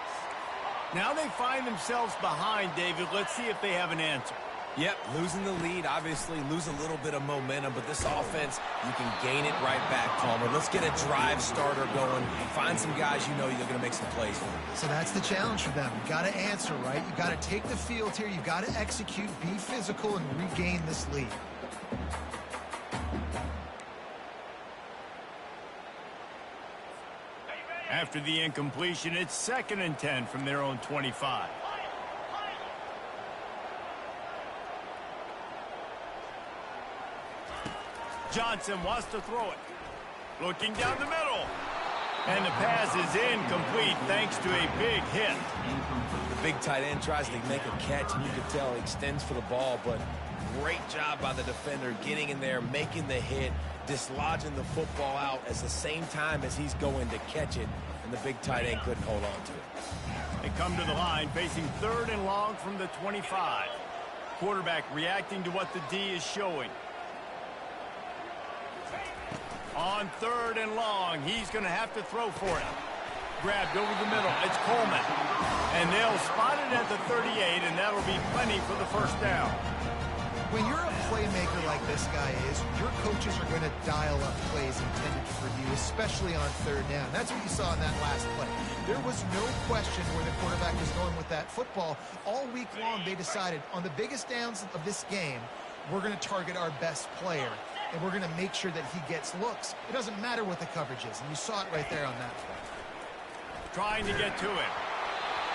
Speaker 1: Now they find themselves behind, David. Let's see if they have an answer.
Speaker 3: Yep, losing the lead, obviously lose a little bit of momentum, but this offense, you can gain it right back, Palmer. Let's get a drive starter going. Find some guys you know you're going to make some plays for.
Speaker 2: So that's the challenge for them. You got to answer, right? You got to take the field here. You got to execute, be physical, and regain this lead.
Speaker 1: After the incompletion, it's 2nd and 10 from their own 25. Johnson wants to throw it. Looking down the middle. And the pass is incomplete thanks to a big hit.
Speaker 3: The big tight end tries to make a catch, and you can tell he extends for the ball, but great job by the defender getting in there, making the hit, dislodging the football out at the same time as he's going to catch it, and the big tight end couldn't hold on to it.
Speaker 1: They come to the line facing 3rd and long from the 25. Quarterback reacting to what the D is showing. On 3rd and long, he's going to have to throw for it. Grabbed over the middle. It's Coleman. And they'll spot it at the 38, and that'll be plenty for the 1st down.
Speaker 2: When you're a playmaker like this guy is, your coaches are going to dial up plays intended for you, especially on 3rd down. That's what you saw in that last play. There was no question where the quarterback was going with that football. All week long, they decided on the biggest downs of this game, we're going to target our best player, and we're going to make sure that he gets looks. It doesn't matter what the coverage is, and you saw it right there on that play.
Speaker 1: Trying to get to it.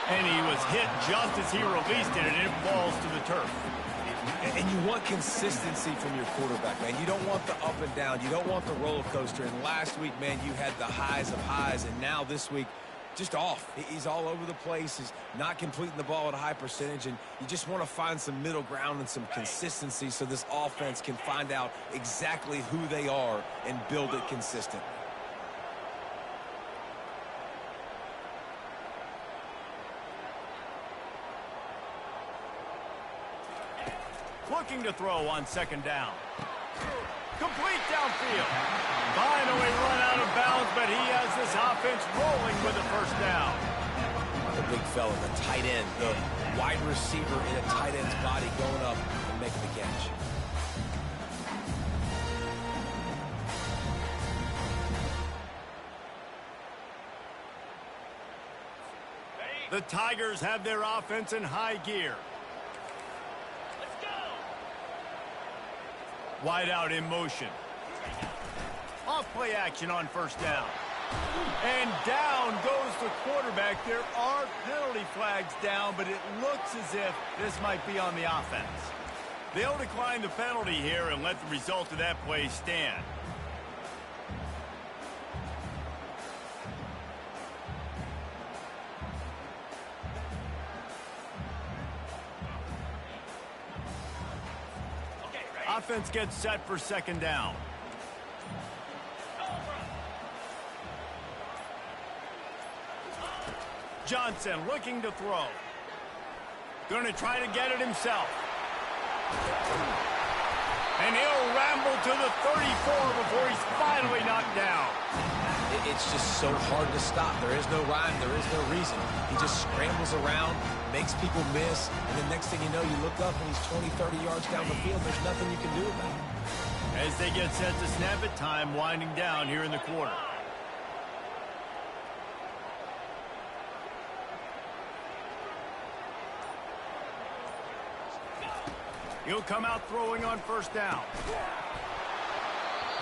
Speaker 1: And he was hit just as he released it, and it falls to the turf.
Speaker 3: And you want consistency from your quarterback, man. You don't want the up and down. You don't want the roller coaster. And last week, man, you had the highs of highs, and now this week, just off. He's all over the place. He's not completing the ball at a high percentage, and you just want to find some middle ground and some consistency so this offense can find out exactly who they are and build it consistently.
Speaker 1: Looking to throw on 2nd down. Complete downfield. Finally run out of bounds, but he has this offense rolling with a 1st down.
Speaker 3: The big fella, the tight end, the wide receiver in a tight end's body going up and making the catch.
Speaker 1: The Tigers have their offense in high gear. Wide out in motion. Off play action on 1st down. And down goes the quarterback. There are penalty flags down, but it looks as if this might be on the offense. They'll decline the penalty here and let the result of that play stand. Offense gets set for 2nd down. Johnson looking to throw. Going to try to get it himself. And he'll ramble to the 34 before he's finally knocked down.
Speaker 3: It's just so hard to stop. There is no rhyme. There is no reason. He just scrambles around, makes people miss, and the next thing you know, you look up and he's 20, 30 yards down the field. There's nothing you can do about it.
Speaker 1: As they get set to snap it, time winding down here in the quarter. He'll come out throwing on 1st down.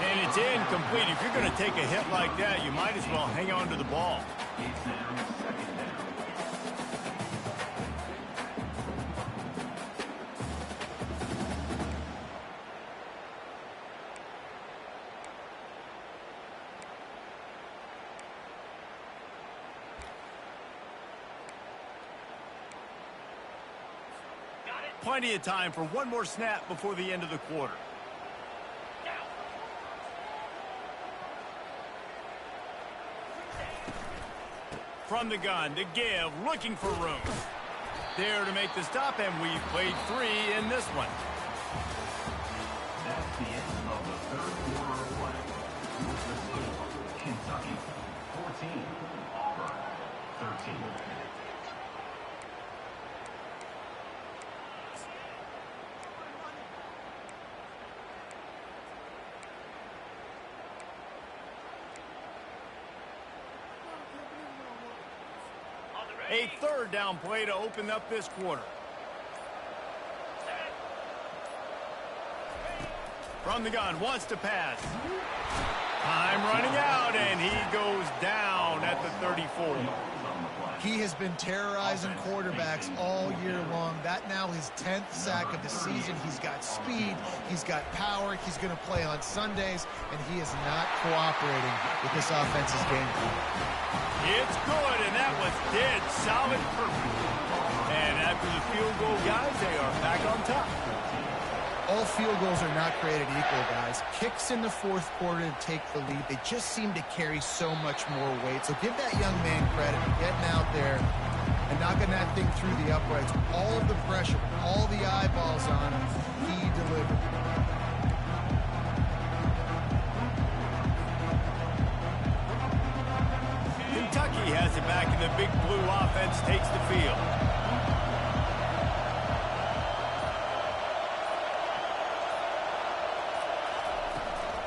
Speaker 1: And it's incomplete. If you're going to take a hit like that, you might as well hang on to the ball.
Speaker 5: It's now 2nd down.
Speaker 1: Plenty of time for one more snap before the end of the quarter. From the gun to give, looking for room. There to make the stop, and we've played 3 in this one.
Speaker 5: That's the end of the 3rd quarter of play. With the score, Kentucky
Speaker 1: A third down play to open up this quarter. From the gun, wants to pass. Time running out, and he goes down at the 34.
Speaker 2: He has been terrorizing quarterbacks all year long. That now his 10th sack of the season. He's got speed. He's got power. He's going to play on Sundays, and he is not cooperating with this offense's game plan.
Speaker 1: It's good, and that was dead solid perfect. And after the field goal, guys, they are back on top.
Speaker 2: All field goals are not created equal, guys. Kicks in the fourth quarter to take the lead. They just seem to carry so much more weight. So give that young man credit for getting out there and knocking that thing through the uprights. All of the pressure, all the eyeballs on him, he delivered.
Speaker 1: Kentucky has it back, and the big blue offense takes the field.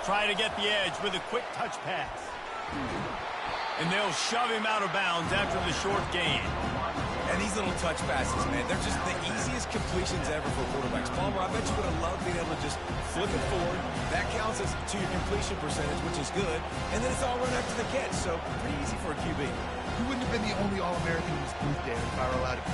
Speaker 1: Try to get the edge with a quick touch pass. And they'll shove him out of bounds after the short gain.
Speaker 3: And these little touch passes, man, they're just the easiest completions ever for quarterbacks. Palmer, I bet you would have loved being able to just flip it forward. That counts as to your completion percentage, which is good. And then it's all run after the catch, so pretty easy for a QB.
Speaker 2: You wouldn't have been the only All-American in this booth, David, if I were allowed to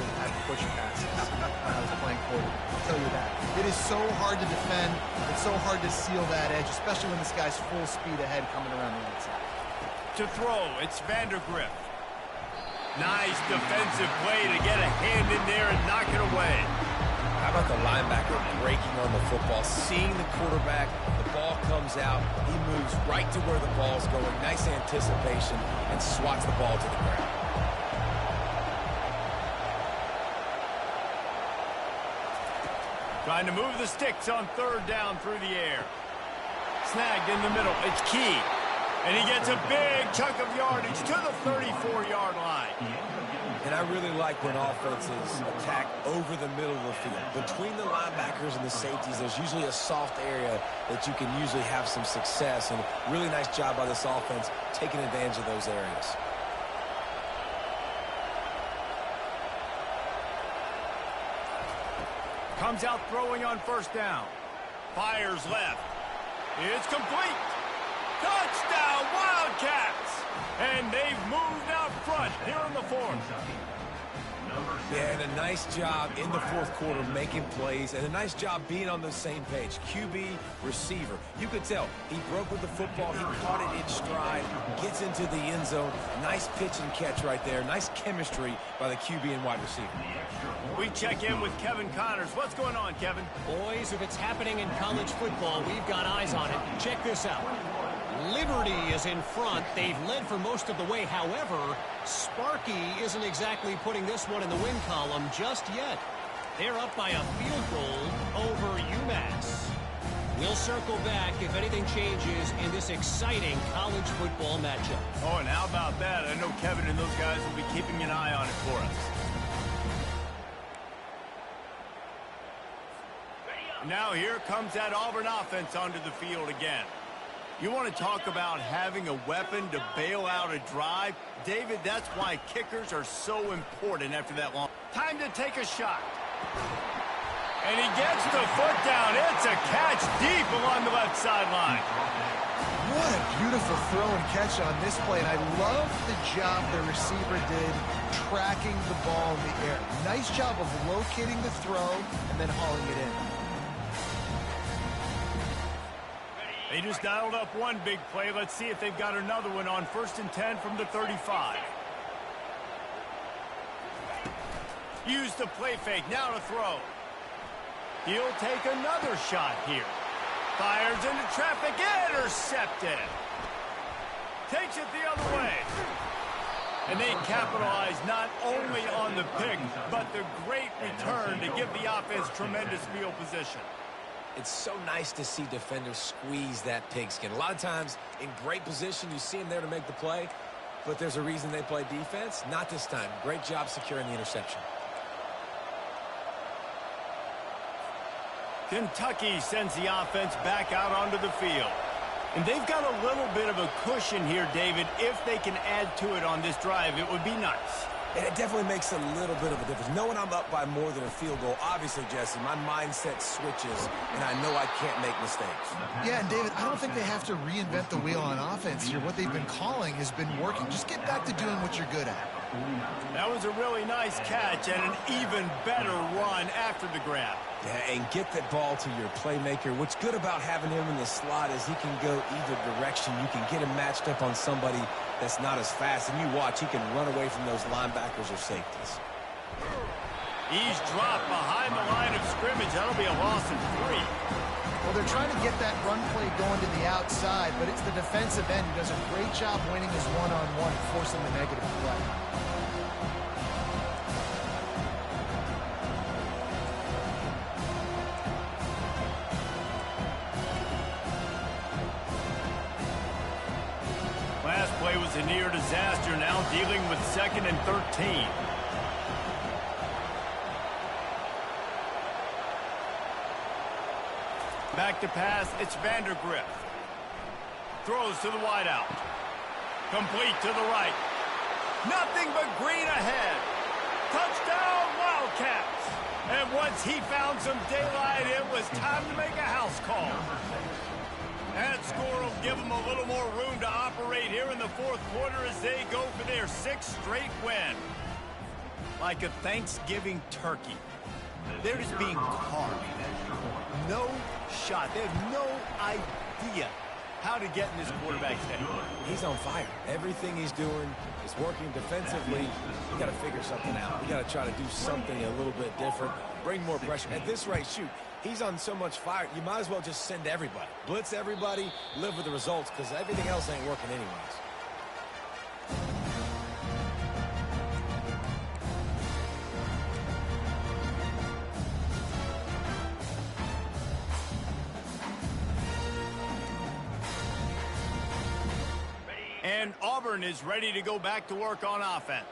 Speaker 2: push passes when I was playing quarterback. I'll tell you that. It is so hard to defend. It's so hard to seal that edge, especially when this guy's full speed ahead coming around the outside.
Speaker 1: To throw, it's Vandergrift. Nice defensive play to get a hand in there and knock it away.
Speaker 3: How about the linebacker breaking on the football, seeing the quarterback, the ball comes out, he moves right to where the ball's going, nice anticipation, and swats the ball to the ground.
Speaker 1: Trying to move the sticks on third down through the air. Snagged in the middle, it's Key. And he gets a big chunk of yardage to the 34-yard line.
Speaker 3: And I really like when offenses attack over the middle of the field. Between the linebackers and the safeties, there's usually a soft area that you can usually have some success. And really nice job by this offense taking advantage of those areas.
Speaker 1: Comes out throwing on first down. Fires left. It's complete. Touchdown, Wildcats! And they've moved out front here in the fourth.
Speaker 3: Yeah, and a nice job in the fourth quarter making plays, and a nice job being on the same page. QB, receiver. You could tell he broke with the football. He caught it in stride, gets into the end zone. Nice pitch and catch right there. Nice chemistry by the QB and wide receiver.
Speaker 1: We check in with Kevin Connors. What's going on, Kevin?
Speaker 6: Boys, if it's happening in college football, we've got eyes on it. Check this out. Liberty is in front. They've led for most of the way. However, Sparky isn't exactly putting this one in the win column just yet. They're up by a field goal over UMass. We'll circle back if anything changes in this exciting college football matchup.
Speaker 1: Oh, and how about that? I know Kevin and those guys will be keeping an eye on it for us. Now here comes that Auburn offense onto the field again. You want to talk about having a weapon to bail out a drive? David, that's why kickers are so important after that long. Time to take a shot. And he gets the foot down. It's a catch deep along the left sideline.
Speaker 2: What a beautiful throw and catch on this play. And I love the job the receiver did tracking the ball in the air. Nice job of locating the throw and then hauling it in.
Speaker 1: They just dialed up one big play. Let's see if they've got another one on 1st and 10 from the 35. Use the play fake. Now to throw. He'll take another shot here. Fires into traffic. Intercepted. Takes it the other way. And they capitalize not only on the pick, but the great return to give the offense tremendous field position.
Speaker 3: It's so nice to see defenders squeeze that pigskin. A lot of times in great position, you see them there to make the play, but there's a reason they play defense. Not this time. Great job securing the interception.
Speaker 1: Kentucky sends the offense back out onto the field. And they've got a little bit of a cushion here, David. If they can add to it on this drive, it would be nice.
Speaker 3: And it definitely makes a little bit of a difference. Knowing I'm up by more than a field goal, obviously, Jesse, my mindset switches, and I know I can't make mistakes.
Speaker 2: Yeah, and David, I don't think they have to reinvent the wheel on offense here. What they've been calling has been working. Just get back to doing what you're good at.
Speaker 1: That was a really nice catch and an even better run after the grab.
Speaker 3: Yeah, and get that ball to your playmaker. What's good about having him in the slot is he can go either direction. You can get him matched up on somebody that's not as fast, and you watch, he can run away from those linebackers or safeties.
Speaker 1: He's dropped behind the line of scrimmage. That'll be a loss of 3.
Speaker 2: Well, they're trying to get that run play going to the outside, but it's the defensive end who does a great job winning his one-on-one, forcing the negative play.
Speaker 1: Last play was a near disaster, now dealing with 2nd and 13. Back to pass, it's Vandergrift. Throws to the wideout. Complete to the right. Nothing but green ahead. Touchdown, Wildcats. And once he found some daylight, it was time to make a house call. That score will give them a little more room to operate here in the 4th quarter as they go for their 6th straight win. Like a Thanksgiving turkey. They're just being carved. No shot. They have no idea how to get in this quarterback's head.
Speaker 3: He's on fire. Everything he's doing is working defensively. We got to figure something out. We got to try to do something a little bit different. Bring more pressure. At this rate, shoot, he's on so much fire, you might as well just send everybody. Blitz everybody, live with the results, because everything else ain't working anyways.
Speaker 1: And Auburn is ready to go back to work on offense.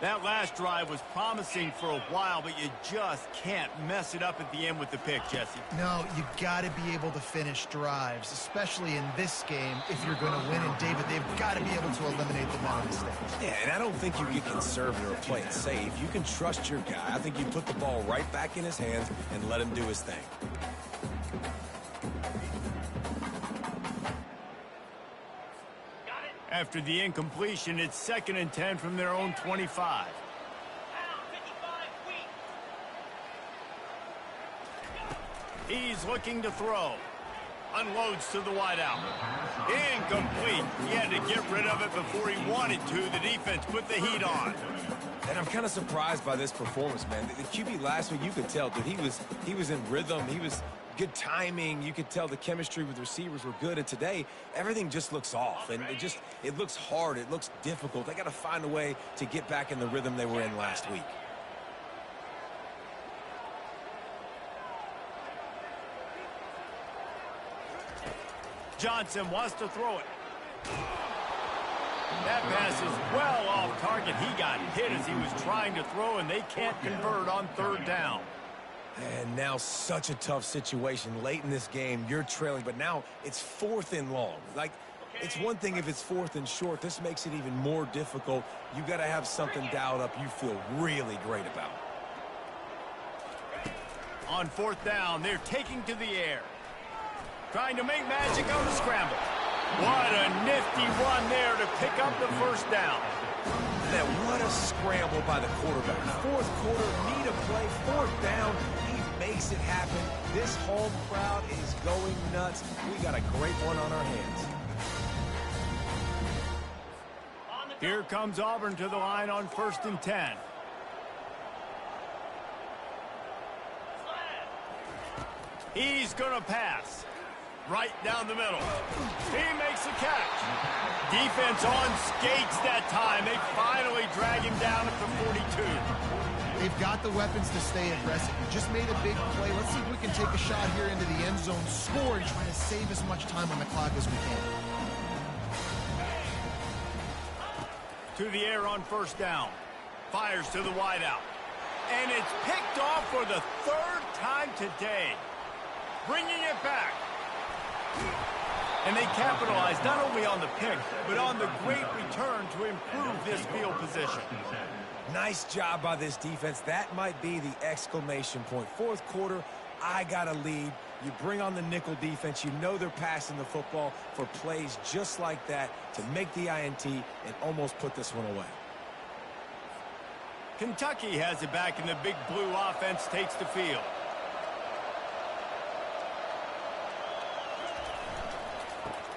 Speaker 1: That last drive was promising for a while, but you just can't mess it up at the end with the pick, Jesse.
Speaker 2: No, you got to be able to finish drives, especially in this game if you're going to win. And, David, they've got to be able to eliminate the amount of mistakes.
Speaker 3: Yeah, and I don't think you get conservative or play it safe. You can trust your guy. I think you put the ball right back in his hands and let him do his thing.
Speaker 1: After the incompletion, it's 2nd and 10 from their own 25. He's looking to throw. Unloads to the wideout. Incomplete. He had to get rid of it before he wanted to. The defense put the heat on.
Speaker 3: And I'm kind of surprised by this performance, man. The QB last week, you could tell, dude, he was in rhythm. He was good timing. You could tell the chemistry with receivers were good. And today, everything just looks off. And it looks hard. It looks difficult. They got to find a way to get back in the rhythm they were in last week.
Speaker 1: Johnson wants to throw it. That pass is well off target. He got hit as he was trying to throw, and they can't convert on 3rd down.
Speaker 3: And now such a tough situation. Late in this game, you're trailing, but now it's 4th and long. Like, it's one thing if it's 4th and short. This makes it even more difficult. You got to have something dialed up you feel really great about.
Speaker 1: On 4th down, they're taking to the air. Trying to make magic on the scramble. What a nifty run there to pick up the 1st down.
Speaker 3: Man, what a scramble by the quarterback. 4th quarter, need a play, 4th down. He makes it happen. This home crowd is going nuts. We got a great one on our hands.
Speaker 1: Here comes Auburn to the line on 1st and 10. He's going to pass. Right down the middle. He makes a catch. Defense on skates that time. They finally drag him down at the 42.
Speaker 2: They've got the weapons to stay aggressive. You just made a big play. Let's see if we can take a shot here into the end zone, score, and try to save as much time on the clock as we can.
Speaker 1: To the air on 1st down. Fires to the wideout. And it's picked off for the 3rd time today. Bringing it back. And they capitalized not only on the pick, but on the great return to improve this field position.
Speaker 3: Nice job by this defense. That might be the exclamation point. Fourth quarter, I got a lead. You bring on the nickel defense. You know they're passing the football for plays just like that to make the INT and almost put this one away.
Speaker 1: Kentucky has it back, and the big blue offense takes the field.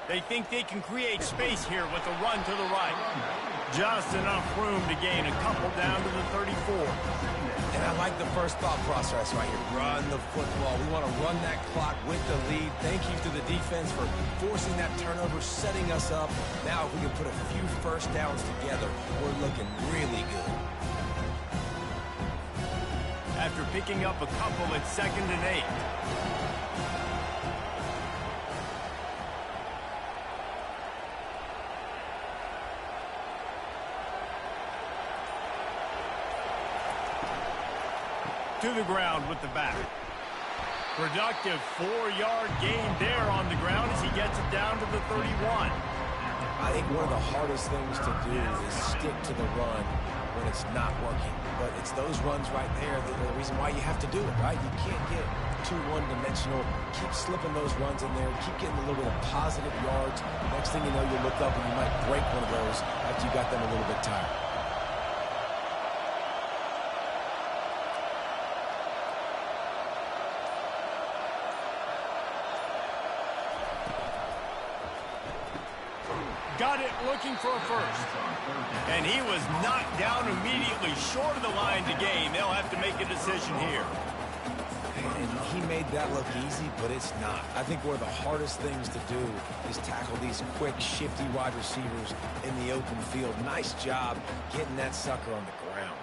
Speaker 1: They think they can create space here with a run to the right. Just enough room to gain a couple down to the 34.
Speaker 3: And I like the first thought process right here. Run the football. We want to run that clock with the lead. Thank you to the defense for forcing that turnover, setting us up. Now if we can put a few first downs together, we're looking really good.
Speaker 1: After picking up a couple, it's 2nd and 8. To the ground with the back. Productive 4-yard gain there on the ground as he gets it down to the 31.
Speaker 3: I think one of the hardest things to do is stick to the run when it's not working. But it's those runs right there that are the reason why you have to do it, right? You can't get too one-dimensional. Keep slipping those runs in there. Keep getting a little bit of positive yards. Next thing you know, you look up and you might break one of those after you got them a little bit tired.
Speaker 1: Got it looking for a first. And he was knocked down immediately short of the line to gain. They'll have to make a decision here.
Speaker 3: And he made that look easy, but it's not. I think one of the hardest things to do is tackle these quick, shifty wide receivers in the open field. Nice job getting that sucker on the ground.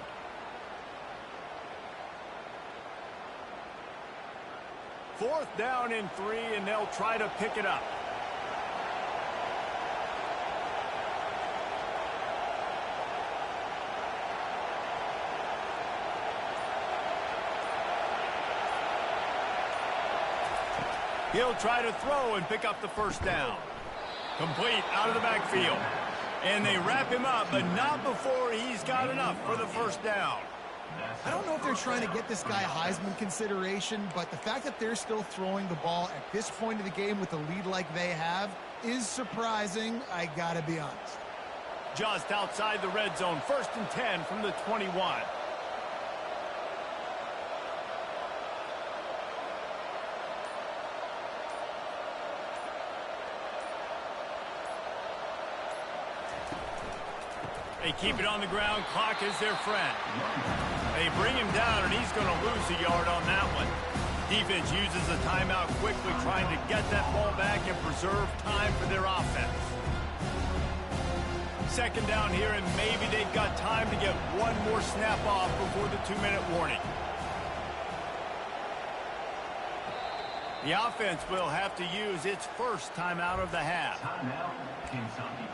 Speaker 1: Fourth down and 3, and they'll try to pick it up. He'll try to throw and pick up the first down. Complete out of the backfield. And they wrap him up, but not before he's got enough for the first down.
Speaker 2: I don't know if they're trying to get this guy Heisman consideration, but the fact that they're still throwing the ball at this point of the game with a lead like they have is surprising, I gotta be honest.
Speaker 1: Just outside the red zone, 1st and 10 from the 21. They keep it on the ground. Clock is their friend. They bring him down, and he's going to lose a yard on that one. Defense uses a timeout quickly, trying to get that ball back and preserve time for their offense. 2nd down here, and maybe they've got time to get one more snap off before the 2-minute warning. The offense will have to use its first timeout of the half.
Speaker 5: Timeout, Kentucky.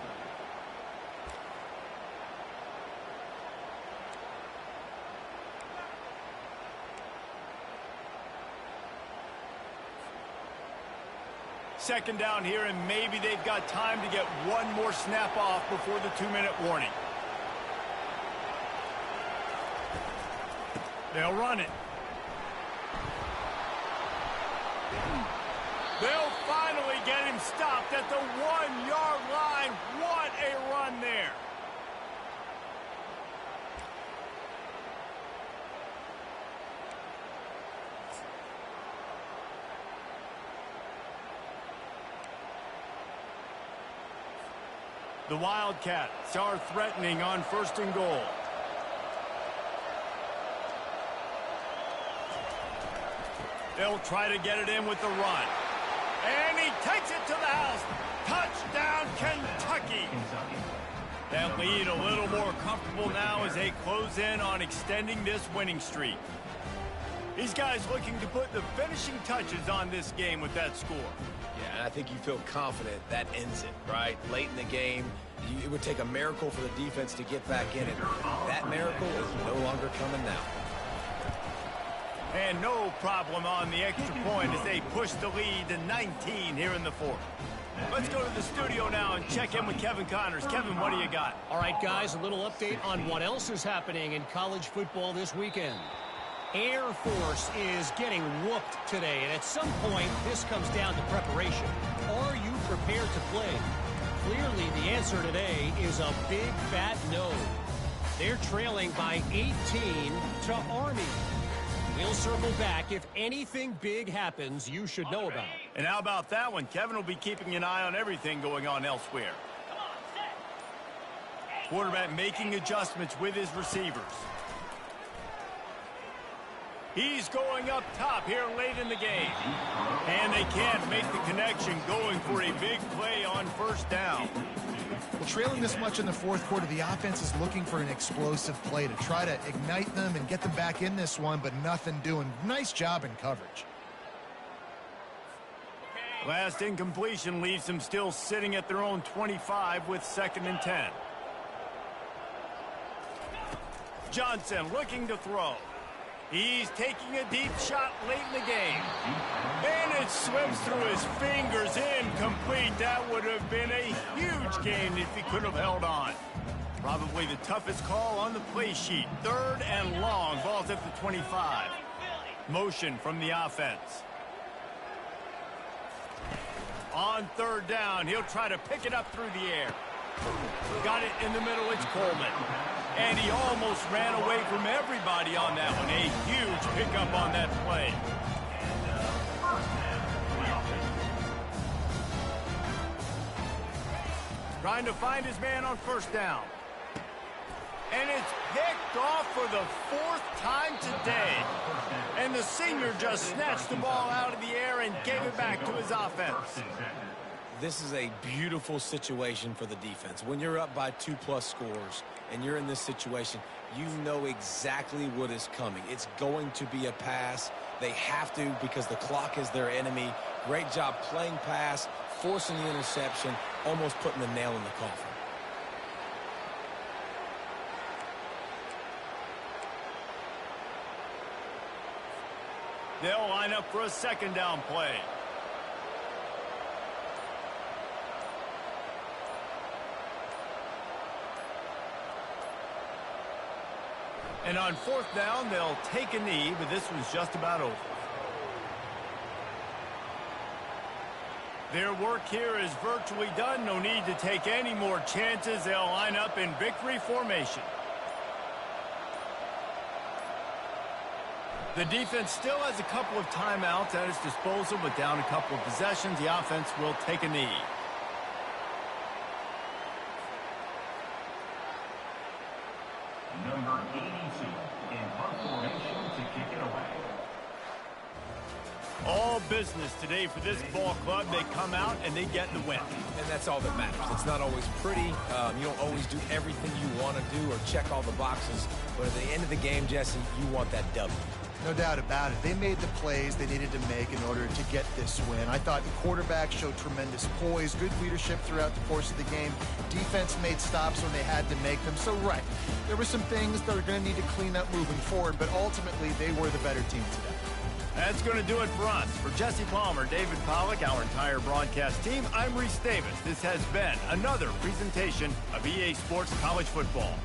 Speaker 1: Second down here, and maybe they've got time to get one more snap off before the 2-minute warning. They'll run it. They'll finally get him stopped at the 1-yard line. What a run there. The Wildcats are threatening on 1st and goal. They'll try to get it in with the run. And he takes it to the house. Touchdown, Kentucky. That lead a little more comfortable now as they close in on extending this winning streak. These guys looking to put the finishing touches on this game with that score.
Speaker 3: Yeah, and I think you feel confident that ends it, right? Late in the game, it would take a miracle for the defense to get back in it. That miracle is no longer coming now.
Speaker 1: And no problem on the extra point as they push the lead to 19 here in the 4th. Let's go to the studio now and check in with Kevin Connors. Kevin, what do you got?
Speaker 6: All right, guys, a little update on what else is happening in college football this weekend. Air Force is getting whooped today, and at some point, this comes down to preparation. Are you prepared to play? Clearly, the answer today is a big, fat no. They're trailing by 18 to Army. We'll circle back if anything big happens you should know about.
Speaker 1: And how about that one? Kevin will be keeping an eye on everything going on elsewhere. Quarterback making adjustments with his receivers. He's going up top here late in the game. And they can't make the connection, going for a big play on first down.
Speaker 2: Well, trailing this much in the fourth quarter, the offense is looking for an explosive play to try to ignite them and get them back in this one, but nothing doing. Nice job in coverage.
Speaker 1: Last incompletion leaves them still sitting at their own 25 with 2nd and 10. Johnson looking to throw. He's taking a deep shot late in the game. And it slips through his fingers, incomplete. That would have been a huge gain if he could have held on. Probably the toughest call on the play sheet. 3rd and long. Ball's at the 25. Motion from the offense. On 3rd down, he'll try to pick it up through the air. Got it in the middle. It's Coleman. And he almost ran away from everybody on that one. A huge pickup on that play. Trying to find his man on 1st down. And it's picked off for the 4th time today. And the senior just snatched the ball out of the air and gave it back to his offense.
Speaker 3: This is a beautiful situation for the defense. When you're up by 2+ scores and you're in this situation, you know exactly what is coming. It's going to be a pass. They have to, because the clock is their enemy. Great job playing pass, forcing the interception, almost putting the nail in the coffin.
Speaker 1: They'll line up for a 2nd down play. And on 4th down, they'll take a knee, but this one's just about over. Their work here is virtually done. No need to take any more chances. They'll line up in victory formation. The defense still has a couple of timeouts at its disposal, but down a couple of possessions, the offense will take a knee.
Speaker 5: Number 82 in punt formation to kick it away.
Speaker 1: All business today for this ball club. They come out and they get the win.
Speaker 3: And that's all that matters. It's not always pretty. You don't always do everything you want to do or check all the boxes. But at the end of the game, Jesse, you want that W.
Speaker 2: No doubt about it. They made the plays they needed to make in order to get this win. I thought the quarterback showed tremendous poise, good leadership throughout the course of the game. Defense made stops when they had to make them. So, right, there were some things that are going to need to clean up moving forward, but ultimately they were the better team today.
Speaker 1: That's going to do it for us. For Jesse Palmer, David Pollack, our entire broadcast team, I'm Reese Davis. This has been another presentation of EA Sports College Football.